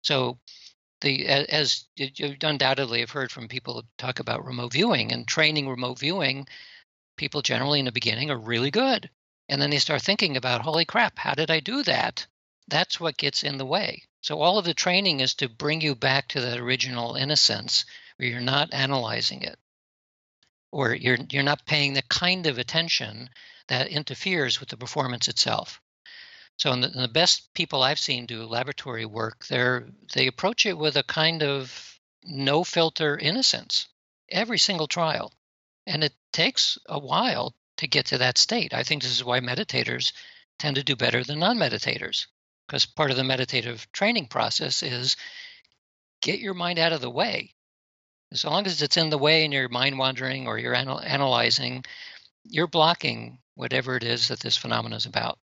Speaker 2: So as you undoubtedly have heard from people talk about remote viewing and training remote viewing, people generally in the beginning are really good. And then they start thinking about, holy crap, how did I do that? That's what gets in the way. So all of the training is to bring you back to that original innocence where you're not analyzing it, or you're not paying the kind of attention that interferes with the performance itself. So in the best people I've seen do laboratory work, they approach it with a kind of no filter innocence, every single trial. And it takes a while to get to that state. I think this is why meditators tend to do better than non-meditators, because part of the meditative training process is get your mind out of the way. As long as it's in the way and you're mind wandering or you're analyzing, you're blocking whatever it is that this phenomenon is about.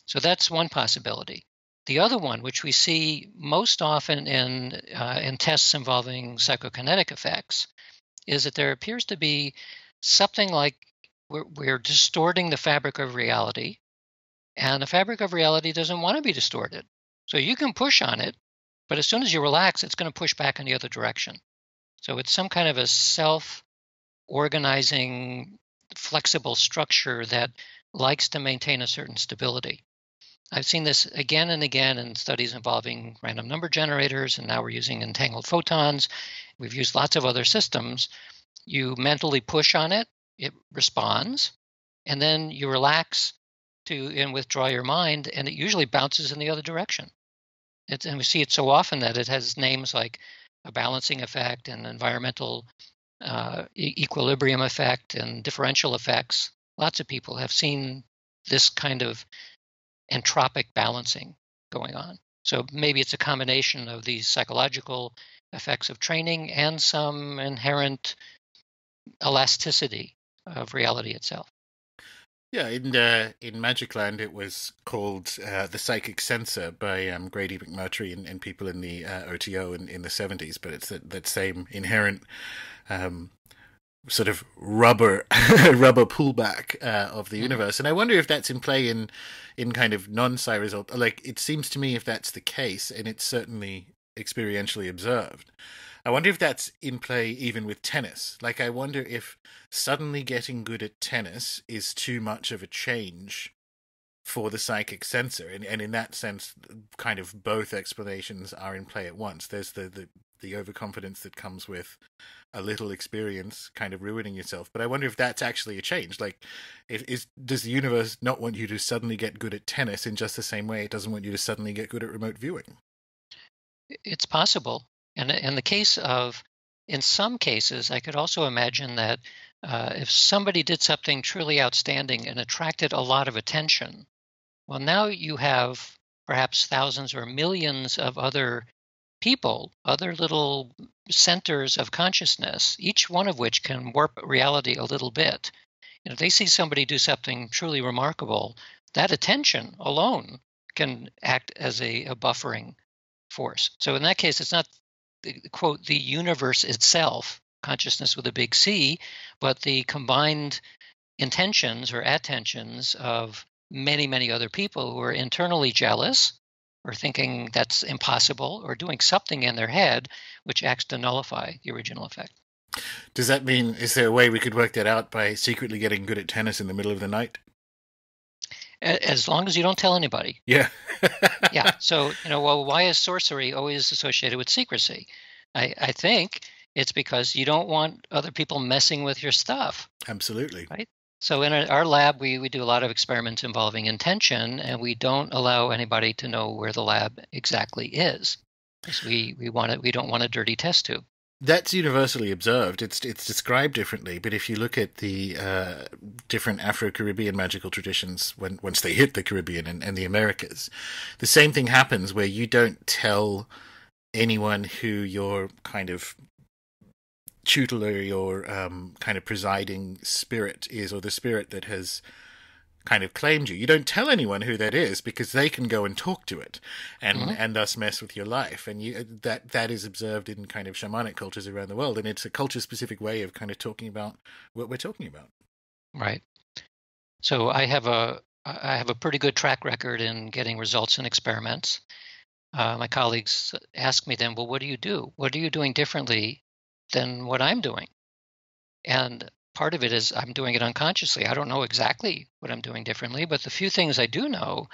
Speaker 2: So that's one possibility. The other one, which we see most often in tests involving psychokinetic effects, is that there appears to be something like we're distorting the fabric of reality, and the fabric of reality doesn't want to be distorted. So you can push on it, but as soon as you relax, it's going to push back in the other direction. So it's some kind of a self-organizing, flexible structure that likes to maintain a certain stability. I've seen this again and again in studies involving random number generators, and now we're using entangled photons. We've used lots of other systems. You mentally push on it, it responds, and then you relax and withdraw your mind, and it usually bounces in the other direction. And we see it so often that it has names like a balancing effect and environmental equilibrium effect and differential effects. Lots of people have seen this kind of entropic balancing going on. So maybe it's a combination of these psychological effects of training and some inherent elasticity of reality itself.
Speaker 1: Yeah, in Magic Land, it was called the Psychic Sensor by Grady McMurtry and people in the OTO in the 70s. But it's that same inherent um, sort of rubber rubber pullback of the universe. And I wonder if that's in play in kind of non-psi result. Like, it seems to me, if that's the case, and it's certainly experientially observed, I wonder if that's in play even with tennis. Like, I wonder if suddenly getting good at tennis is too much of a change for the psychic sensor. And in that sense, kind of both explanations are in play at once. There's the overconfidence that comes with a little experience kind of ruining yourself. But I wonder if that's actually a change. Like, does the universe not want you to suddenly get good at tennis in just the same way it doesn't want you to suddenly get good at remote viewing?
Speaker 2: It's possible. And in the case of, in some cases, I could also imagine that if somebody did something truly outstanding and attracted a lot of attention, well, now you have perhaps thousands or millions of other people, other little centers of consciousness, each one of which can warp reality a little bit. And if they see somebody do something truly remarkable, that attention alone can act as a buffering force. So in that case, it's not, quote, the universe itself, consciousness with a big C, but the combined intentions or attentions of many, many other people who are internally jealous or thinking that's impossible or doing something in their head which acts to nullify the original effect.
Speaker 1: Does that mean, is there a way we could work that out by secretly getting good at tennis in the middle of the night?
Speaker 2: As long as you don't tell anybody.
Speaker 1: Yeah.
Speaker 2: Yeah. So, well, why is sorcery always associated with secrecy? I think it's because you don't want other people messing with your stuff.
Speaker 1: Absolutely.
Speaker 2: Right? So in our lab, we do a lot of experiments involving intention, and we don't allow anybody to know where the lab exactly is, because we don't want a dirty test tube.
Speaker 1: That's universally observed. It's described differently, but if you look at the different Afro-Caribbean magical traditions, once they hit the Caribbean and the Americas, the same thing happens where you don't tell anyone who your kind of tutelary or kind of presiding spirit is, or the spirit that has kind of claimed you. You don't tell anyone who that is because they can go and talk to it and thus mess with your life. And that is observed in kind of shamanic cultures around the world, and it's a culture-specific way of kind of talking about what we're talking about.
Speaker 2: Right. So I have a pretty good track record in getting results in experiments. My colleagues ask me then, well, what do you do? What are you doing differently than what I'm doing? And part of it is I'm doing it unconsciously. I don't know exactly what I'm doing differently, but the few things I do know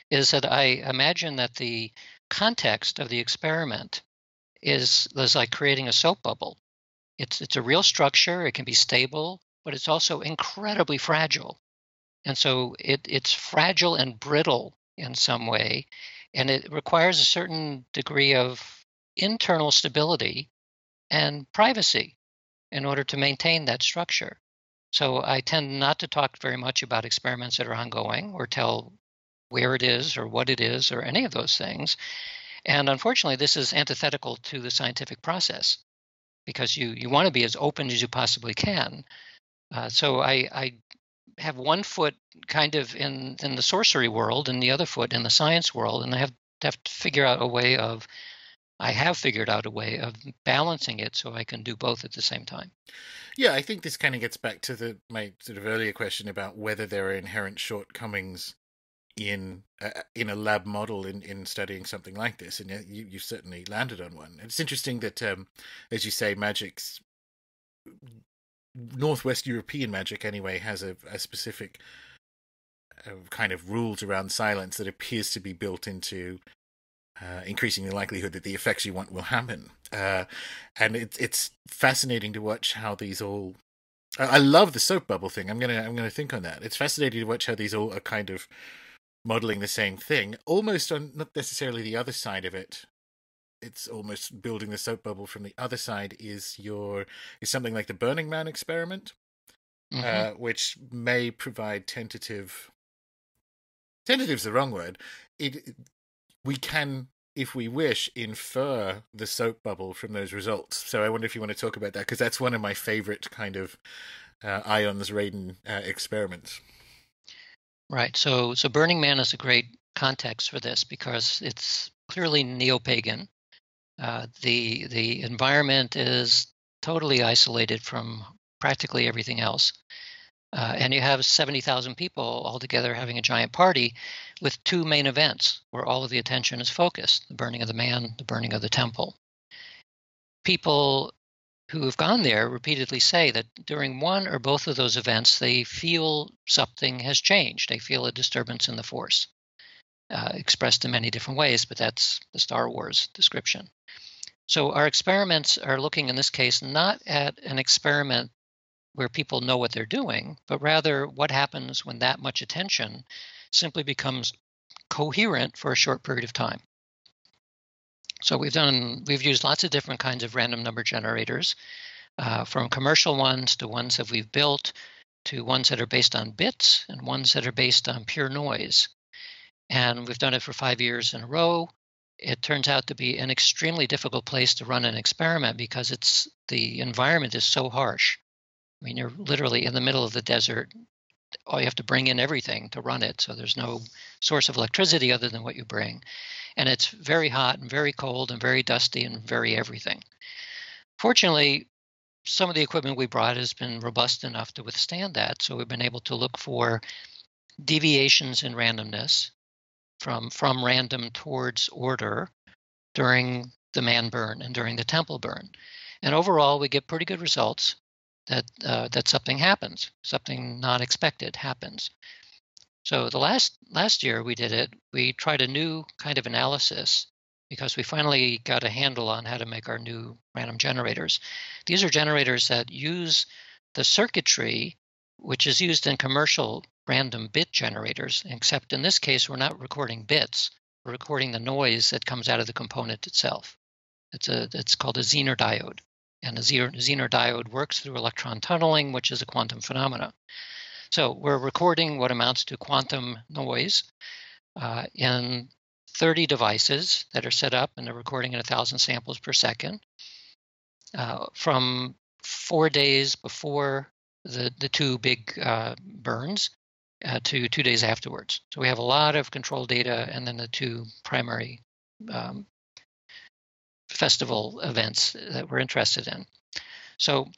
Speaker 2: is that I imagine that the context of the experiment is like creating a soap bubble. It's a real structure. It can be stable, but it's also incredibly fragile. And so it's fragile and brittle in some way, and it requires a certain degree of internal stability and privacy in order to maintain that structure. So I tend not to talk very much about experiments that are ongoing or tell where it is or what it is or any of those things. And unfortunately, this is antithetical to the scientific process because you want to be as open as you possibly can. So I have one foot kind of in the sorcery world and the other foot in the science world, and I have to figure out a way of balancing it so I can do both at the same time.
Speaker 1: Yeah, I think this kind of gets back to my sort of earlier question about whether there are inherent shortcomings in a lab model in studying something like this, and you certainly landed on one. It's interesting that, as you say, magic's Northwest European magic anyway has a specific kind of rules around silence that appears to be built into increasing the likelihood that the effects you want will happen. And it's fascinating to watch how these all. I love the soap bubble thing. I'm gonna think on that. It's fascinating to watch how these all are kind of modeling the same thing, almost on not necessarily the other side of it. It's almost building the soap bubble from the other side is something like the Burning Man experiment, which may provide tentative's the wrong word. We can if we wish, infer the soap bubble from those results. So I wonder if you want to talk about that, because that's one of my favorite kind of Ions Radin experiments.
Speaker 2: Right. So Burning Man is a great context for this because it's clearly neo-pagan. The environment is totally isolated from practically everything else. And you have 70,000 people all together having a giant party with two main events where all of the attention is focused: the burning of the man, the burning of the temple. People who have gone there repeatedly say that during one or both of those events, they feel something has changed. They feel a disturbance in the force, expressed in many different ways, but that's the Star Wars description. So our experiments are looking, in this case, not at an experiment where people know what they're doing, but rather what happens when that much attention simply becomes coherent for a short period of time. So we've used lots of different kinds of random number generators, from commercial ones to ones that we've built, to ones that are based on bits and ones that are based on pure noise. And we've done it for 5 years in a row. It turns out to be an extremely difficult place to run an experiment because the environment is so harsh. I mean, you're literally in the middle of the desert. All you have to bring in everything to run it. So there's no source of electricity other than what you bring. And it's very hot and very cold and very dusty and very everything. Fortunately, some of the equipment we brought has been robust enough to withstand that. So we've been able to look for deviations in randomness from random towards order during the man burn and during the temple burn. And overall, we get pretty good results that something happens, something not expected happens. So the last year we did it, we tried a new kind of analysis because we finally got a handle on how to make our new random generators. These are generators that use the circuitry which is used in commercial random bit generators, except in this case we're not recording bits, we're recording the noise that comes out of the component itself. It's called a Zener diode. And the Zener diode works through electron tunneling, which is a quantum phenomena. So we're recording what amounts to quantum noise in 30 devices that are set up, and they're recording at 1,000 samples per second from 4 days before the two big burns to 2 days afterwards. So we have a lot of control data, and then the two primary festival events that we're interested in. So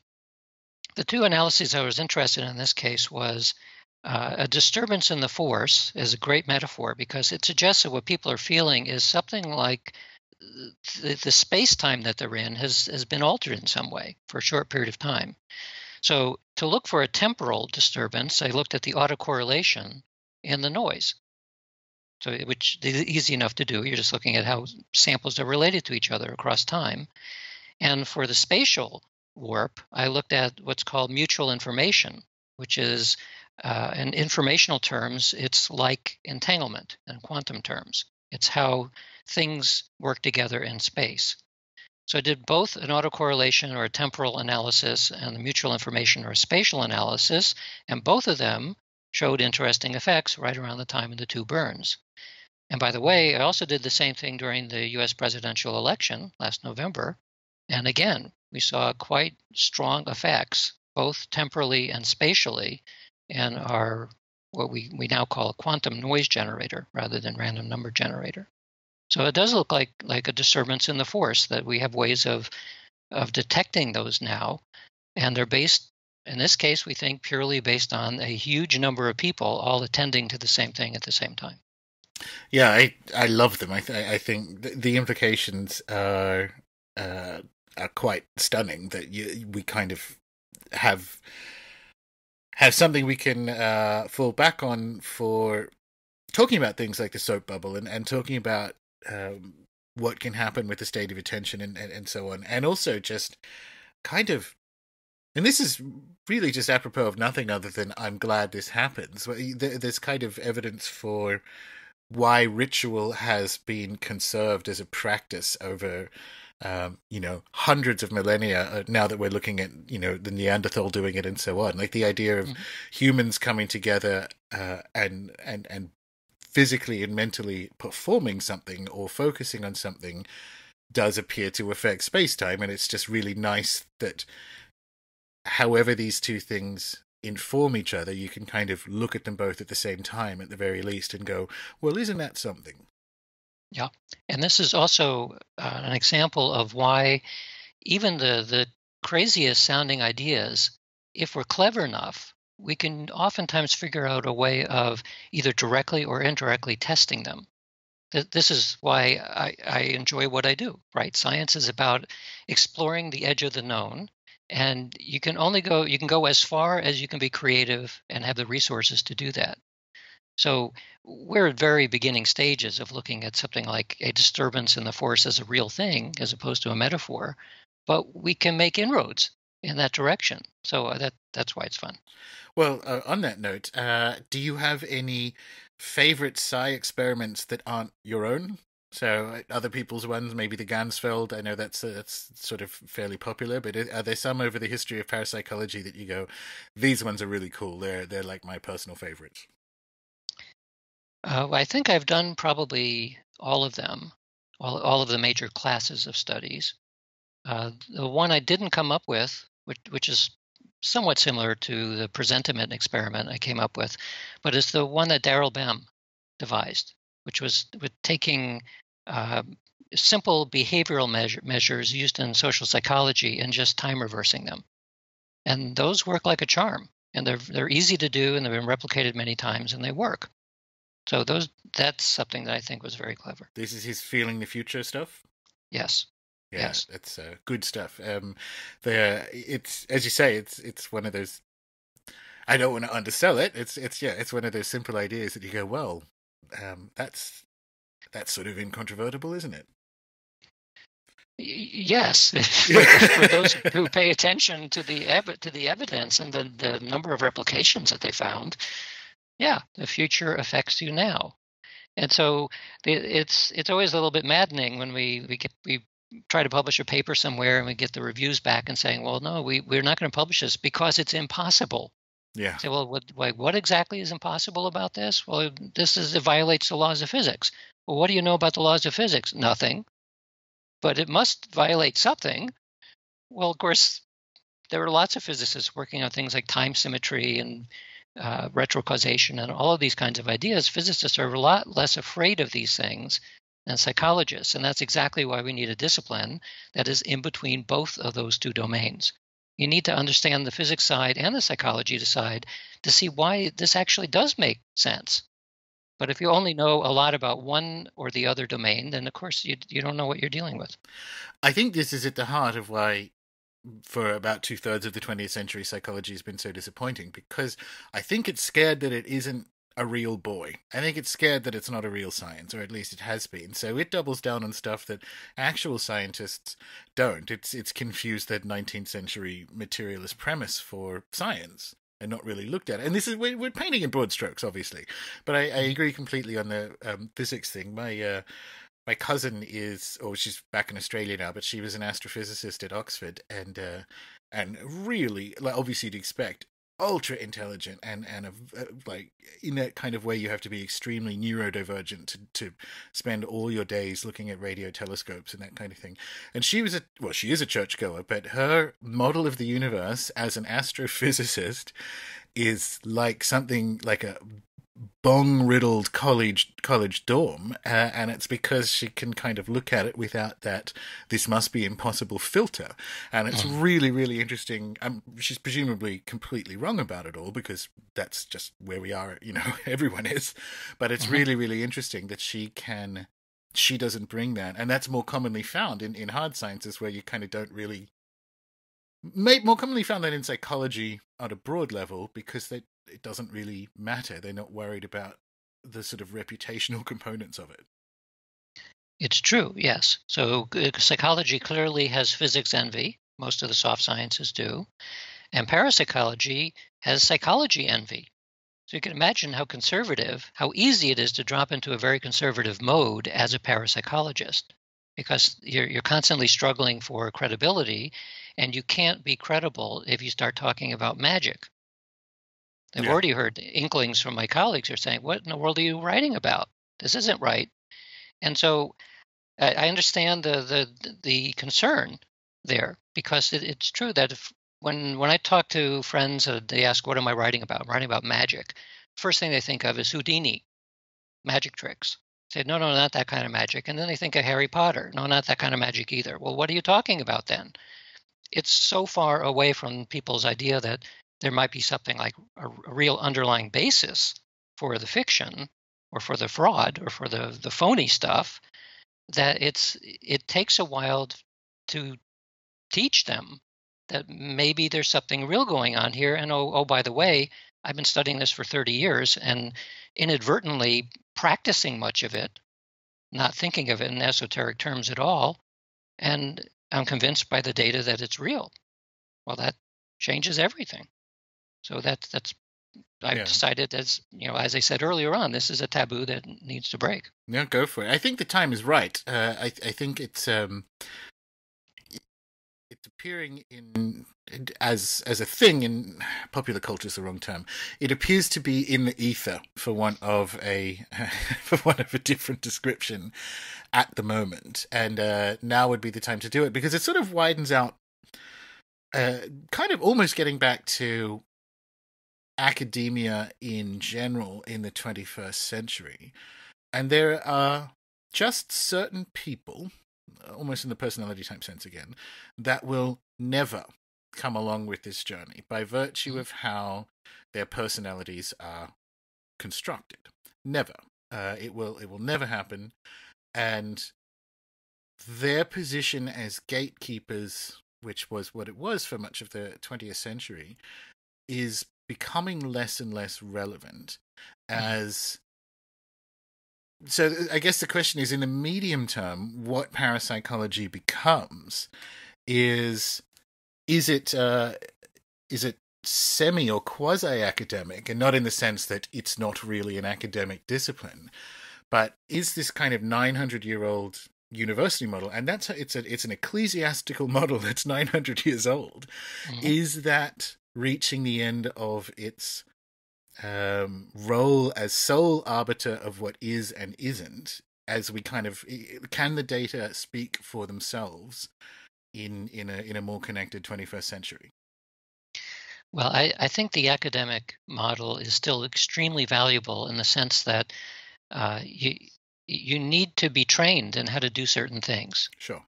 Speaker 2: the two analyses I was interested in this case was a disturbance in the force is a great metaphor because it suggests that what people are feeling is something like the space-time that they're in has been altered in some way for a short period of time. So to look for a temporal disturbance, I looked at the autocorrelation in the noise. So, which is easy enough to do. You're just looking at how samples are related to each other across time. And for the spatial warp, I looked at what's called mutual information, which is, in informational terms, it's like entanglement in quantum terms. It's how things work together in space. So I did both an autocorrelation or a temporal analysis and the mutual information or a spatial analysis, and both of them showed interesting effects right around the time of the two burns. And by the way, I also did the same thing during the US presidential election last November. And again, we saw quite strong effects, both temporally and spatially, in our what we now call a quantum noise generator rather than random number generator. So it does look like a disturbance in the force, that we have ways of detecting those now. And they're based, in this case, we think purely based on a huge number of people all attending to the same thing at the same time.
Speaker 1: Yeah, I love them. I think the implications are quite stunning. That we kind of have something we can fall back on for talking about things like the soap bubble and talking about what can happen with the state of attention and so on, and also just kind of. And this is really just apropos of nothing other than I'm glad this happens. There's kind of evidence for why ritual has been conserved as a practice over, hundreds of millennia. Now that we're looking at, the Neanderthal doing it and so on, like the idea of humans coming together and physically and mentally performing something or focusing on something does appear to affect space-time, and it's just really nice that however these two things inform each other, you can kind of look at them both at the same time at the very least and go, well, isn't that something?
Speaker 2: Yeah. And this is also an example of why even the craziest sounding ideas, if we're clever enough, we can oftentimes figure out a way of either directly or indirectly testing them. This is why I enjoy what I do, right? Science is about exploring the edge of the known, and you can go as far as you can be creative and have the resources to do that. So we're at very beginning stages of looking at something like a disturbance in the force as a real thing, as opposed to a metaphor, but we can make inroads in that direction. So that's why it's fun.
Speaker 1: Well, on that note, do you have any favorite psi experiments that aren't your own? So other people's ones, maybe the Gansfeld. I know that's sort of fairly popular, but are there some over the history of parapsychology that you go, these ones are really cool? They're like my personal favorites.
Speaker 2: I think I've done probably all of them, all of the major classes of studies. The one I didn't come up with, which is somewhat similar to the presentiment experiment I came up with, but it's the one that Darrell Bem devised, which was with taking simple behavioral measures used in social psychology and just time reversing them. And those work like a charm, and they're easy to do, and they've been replicated many times, and they work. So that's something that I think was very clever.
Speaker 1: This is his feeling the future stuff?
Speaker 2: Yes.
Speaker 1: Yeah,
Speaker 2: yes.
Speaker 1: It's good stuff. It's as you say, it's one of those. I don't want to undersell it. It's one of those simple ideas that you go, well, that's sort of incontrovertible, isn't it?
Speaker 2: Yes, for those who pay attention to the evidence and the number of replications that they found. Yeah, the future affects you now, and so it's always a little bit maddening when we try to publish a paper somewhere and we get the reviews back and saying, well, no, we're not going to publish this because it's impossible.
Speaker 1: Yeah.
Speaker 2: Say, well, what exactly is impossible about this? Well, it violates the laws of physics. Well, what do you know about the laws of physics? Nothing. But it must violate something. Well, of course, there are lots of physicists working on things like time symmetry and retrocausation and all of these kinds of ideas. Physicists are a lot less afraid of these things than psychologists, and that's exactly why we need a discipline that is in between both of those two domains. You need to understand the physics side and the psychology side to see why this actually does make sense. But if you only know a lot about one or the other domain, then of course you don't know what you're dealing with.
Speaker 1: I think this is at the heart of why, for about 2/3 of the 20th century, psychology has been so disappointing, because I think it's scared that it isn't a real boy. I think it's scared that it's not a real science, or at least it has been. So it doubles down on stuff that actual scientists don't. It's confused that 19th century materialist premise for science and not really looked at it. And this is, we're painting in broad strokes, obviously, but I agree completely on the physics thing. My cousin is, or she's back in Australia now, but she was an astrophysicist at Oxford, and really, like, obviously you'd expect, ultra intelligent and like, in that kind of way you have to be extremely neurodivergent to spend all your days looking at radio telescopes and that kind of thing. And she is a churchgoer, but her model of the universe as an astrophysicist is like something like a bong-riddled college dorm, and it's because she can kind of look at it without that "this must be impossible" filter, and it's really, really interesting. She's presumably completely wrong about it all, because that's just where we are, everyone is, but it's really, really interesting that she doesn't bring that, and that's more commonly found in hard sciences, where you kind of don't really, more commonly found than in psychology on a broad level, because it doesn't really matter. They're not worried about the sort of reputational components of it.
Speaker 2: It's true, yes. So psychology clearly has physics envy. Most of the soft sciences do. And parapsychology has psychology envy. So you can imagine how easy it is to drop into a very conservative mode as a parapsychologist, because you're constantly struggling for credibility, and you can't be credible if you start talking about magic. They've already heard inklings from my colleagues who are saying, what in the world are you writing about? This isn't right. And so I understand the concern there, because it's true that when I talk to friends, they ask, what am I writing about? I'm writing about magic. First thing they think of is Houdini, magic tricks. Say, no, not that kind of magic. And then they think of Harry Potter. No, not that kind of magic either. Well, what are you talking about then? It's so far away from people's idea that there might be something like a real underlying basis for the fiction or for the fraud or for the phony stuff, that it takes a while to teach them that maybe there's something real going on here. And oh, by the way, I've been studying this for 30 years and inadvertently practicing much of it, not thinking of it in esoteric terms at all. And I'm convinced by the data that it's real. Well, that changes everything. So I've decided, as I said earlier on, this is a taboo that needs to break.
Speaker 1: Yeah, go for it. I think the time is right. I think it's appearing in as a thing in popular culture is the wrong term. It appears to be in the ether, for want of a different description, at the moment. And now would be the time to do it, because it sort of widens out, kind of almost getting back to academia in general in the 21st century. And there are just certain people, almost in the personality type sense again, that will never come along with this journey by virtue of how their personalities are constructed. Never. It will never happen. And their position as gatekeepers, which was what it was for much of the 20th century, is becoming less and less relevant as... So I guess the question is, in the medium term, what parapsychology becomes is it semi or quasi-academic, and not in the sense that it's not really an academic discipline, but is this kind of 900-year-old university model, and it's an ecclesiastical model that's 900 years old, is that reaching the end of its role as sole arbiter of what is and isn't, as we kind of, can the data speak for themselves in a more connected 21st century?
Speaker 2: Well, I think the academic model is still extremely valuable in the sense that you need to be trained in how to do certain things.
Speaker 1: Sure.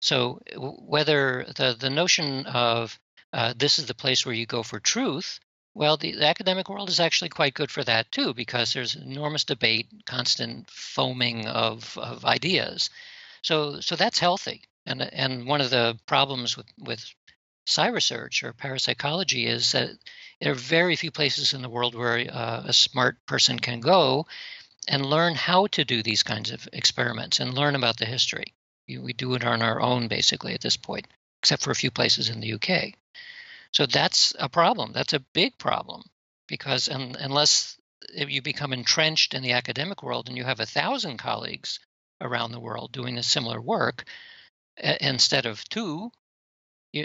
Speaker 2: So whether the notion of this is the place where you go for truth, well, the academic world is actually quite good for that too, because there's enormous debate, constant foaming of ideas. So that's healthy. And one of the problems with psi research or parapsychology is that there are very few places in the world where a smart person can go and learn how to do these kinds of experiments and learn about the history. We do it on our own, basically, at this point, except for a few places in the UK. So that's a problem. That's a big problem, because unless you become entrenched in the academic world and you have 1,000 colleagues around the world doing a similar work instead of 2,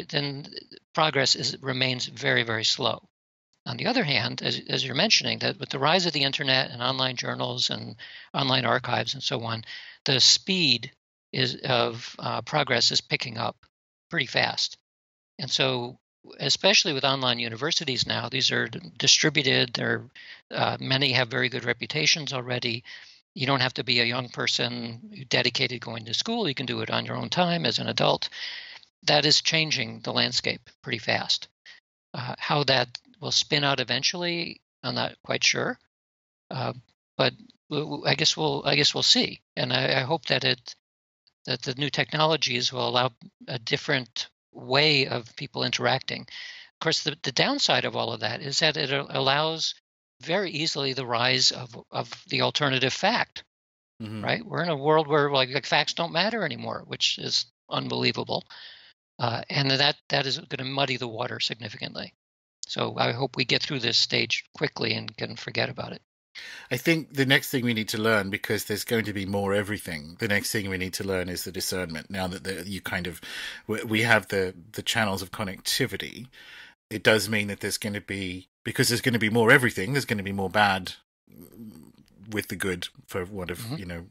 Speaker 2: then progress remains very, very slow. On the other hand, as you're mentioning, that with the rise of the internet and online journals and online archives and so on, the speed of progress is picking up pretty fast. And so, especially with online universities now, these are distributed. Many have very good reputations already. You don't have to be a young person dedicated going to school. You can do it on your own time as an adult. That is changing the landscape pretty fast. How that will spin out eventually, I'm not quite sure. But I guess we'll see. And I hope that the new technologies will allow a different way of people interacting. Of course, the downside of all of that is that it allows very easily the rise of the alternative fact. Right? We're in a world where like facts don't matter anymore, which is unbelievable. And that is going to muddy the water significantly. So I hope we get through this stage quickly and can forget about it.
Speaker 1: I think the next thing we need to learn, because there's going to be more everything, the next thing we need to learn is the discernment. Now that we have the channels of connectivity, it does mean that there's going to be because there's going to be more everything. There's going to be more bad with the good, for want of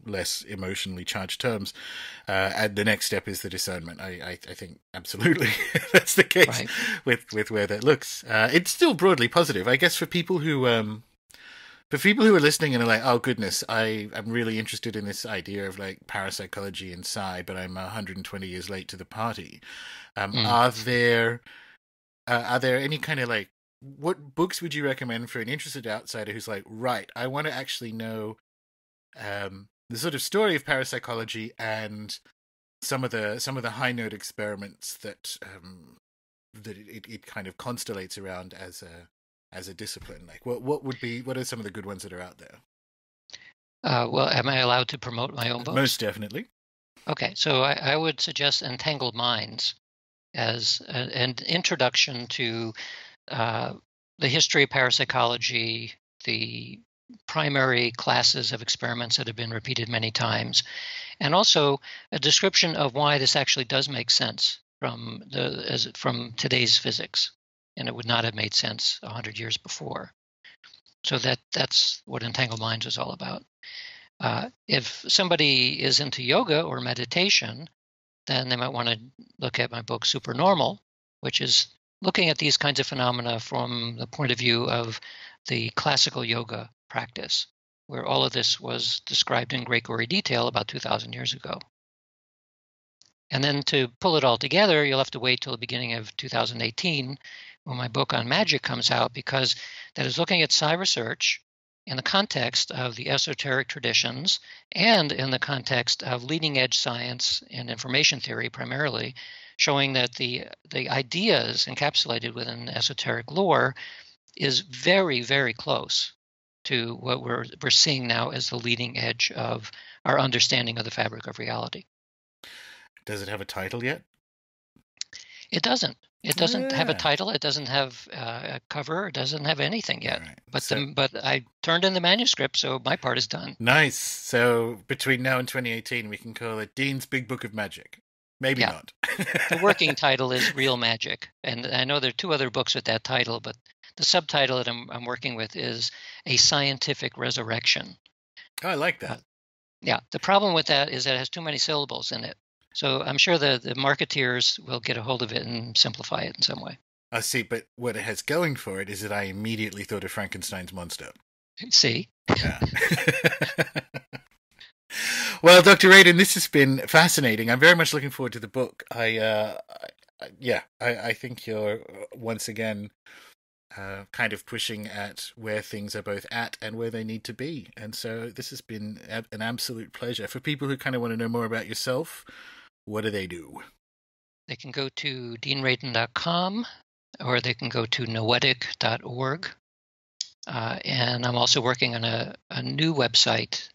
Speaker 1: less emotionally charged terms. And the next step is the discernment. I think absolutely that's the case with where that looks. It's still broadly positive, I guess, for people who are listening and are like, oh goodness, I'm really interested in this idea of like parapsychology and psi, but I'm 120 years late to the party. Are there any kind of like, what books would you recommend for an interested outsider who's like, right, I want to actually know the sort of story of parapsychology and some of the high note experiments that it kind of constellates around as a discipline? Like, what are some of the good ones that are out there?
Speaker 2: Well, am I allowed to promote my own books?
Speaker 1: Most definitely.
Speaker 2: Okay, so I would suggest Entangled Minds as an introduction to the history of parapsychology, the primary classes of experiments that have been repeated many times, and also a description of why this actually does make sense from today's physics, and it would not have made sense 100 years before. So that's what Entangled Minds is all about. If somebody is into yoga or meditation, then they might want to look at my book Supernormal, which is looking at these kinds of phenomena from the point of view of the classical yoga practice, where all of this was described in great gory detail about 2,000 years ago. And then to pull it all together, you'll have to wait till the beginning of 2018 when my book on magic comes out, because that is looking at psi research in the context of the esoteric traditions and in the context of leading edge science and information theory primarily, showing that the ideas encapsulated within esoteric lore is very, very close to what we're seeing now as the leading edge of our understanding of the fabric of reality.
Speaker 1: Does it have a title yet?
Speaker 2: It doesn't. It doesn't have a title. It doesn't have a cover. It doesn't have anything yet. Right. But I turned in the manuscript, so my part is done.
Speaker 1: Nice. So between now and 2018, we can call it Dean's Big Book of Magic. Maybe not.
Speaker 2: The working title is Real Magic, and I know there are 2 other books with that title, but the subtitle that I'm working with is A Scientific Resurrection.
Speaker 1: Oh, I like that.
Speaker 2: The problem with that is that it has too many syllables in it. So I'm sure the marketeers will get a hold of it and simplify it in some way.
Speaker 1: I see, but what it has going for it is that I immediately thought of Frankenstein's monster.
Speaker 2: See?
Speaker 1: Yeah. Well, Dr. Radin, this has been fascinating. I'm very much looking forward to the book. I think you're once again kind of pushing at where things are both at and where they need to be. And so this has been an absolute pleasure. For people who kind of want to know more about yourself, what do they do?
Speaker 2: They can go to deanradin.com, or they can go to noetic.org. And I'm also working on a new website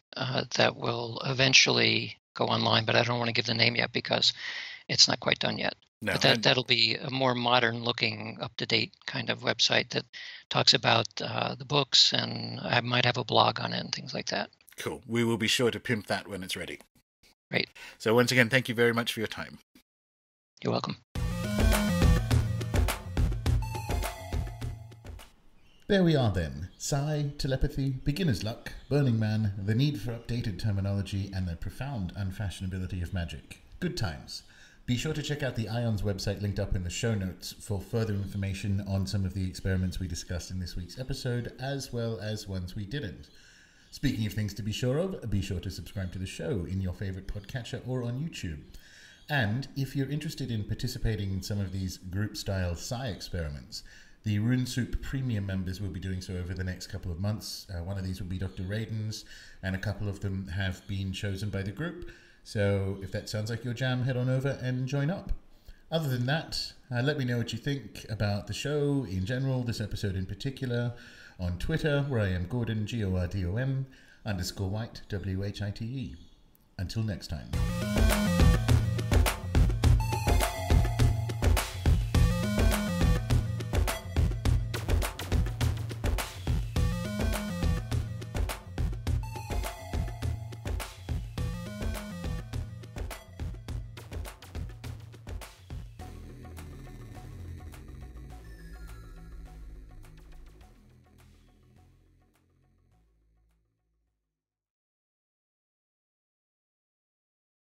Speaker 2: that will eventually go online, but I don't want to give the name yet because it's not quite done yet. No, but that'll be a more modern-looking, up-to-date kind of website that talks about the books, and I might have a blog on it and things like that.
Speaker 1: Cool. We will be sure to pimp that when it's ready.
Speaker 2: Great.
Speaker 1: So once again, thank you very much for your time.
Speaker 2: You're welcome.
Speaker 3: There we are then. Psi, telepathy, beginner's luck, Burning Man, the need for updated terminology, and the profound unfashionability of magic. Good times. Be sure to check out the IONS website linked up in the show notes for further information on some of the experiments we discussed in this week's episode, as well as ones we didn't. Speaking of things to be sure of, be sure to subscribe to the show in your favourite podcatcher or on YouTube. And if you're interested in participating in some of these group-style psi experiments, the Rune Soup Premium members will be doing so over the next couple of months. One of these will be Dr. Radin's, and a couple of them have been chosen by the group. So if that sounds like your jam, head on over and join up. Other than that, let me know what you think about the show in general, this episode in particular, on Twitter, where I am Gordon, Gordon, _White, WHITE. Until next time.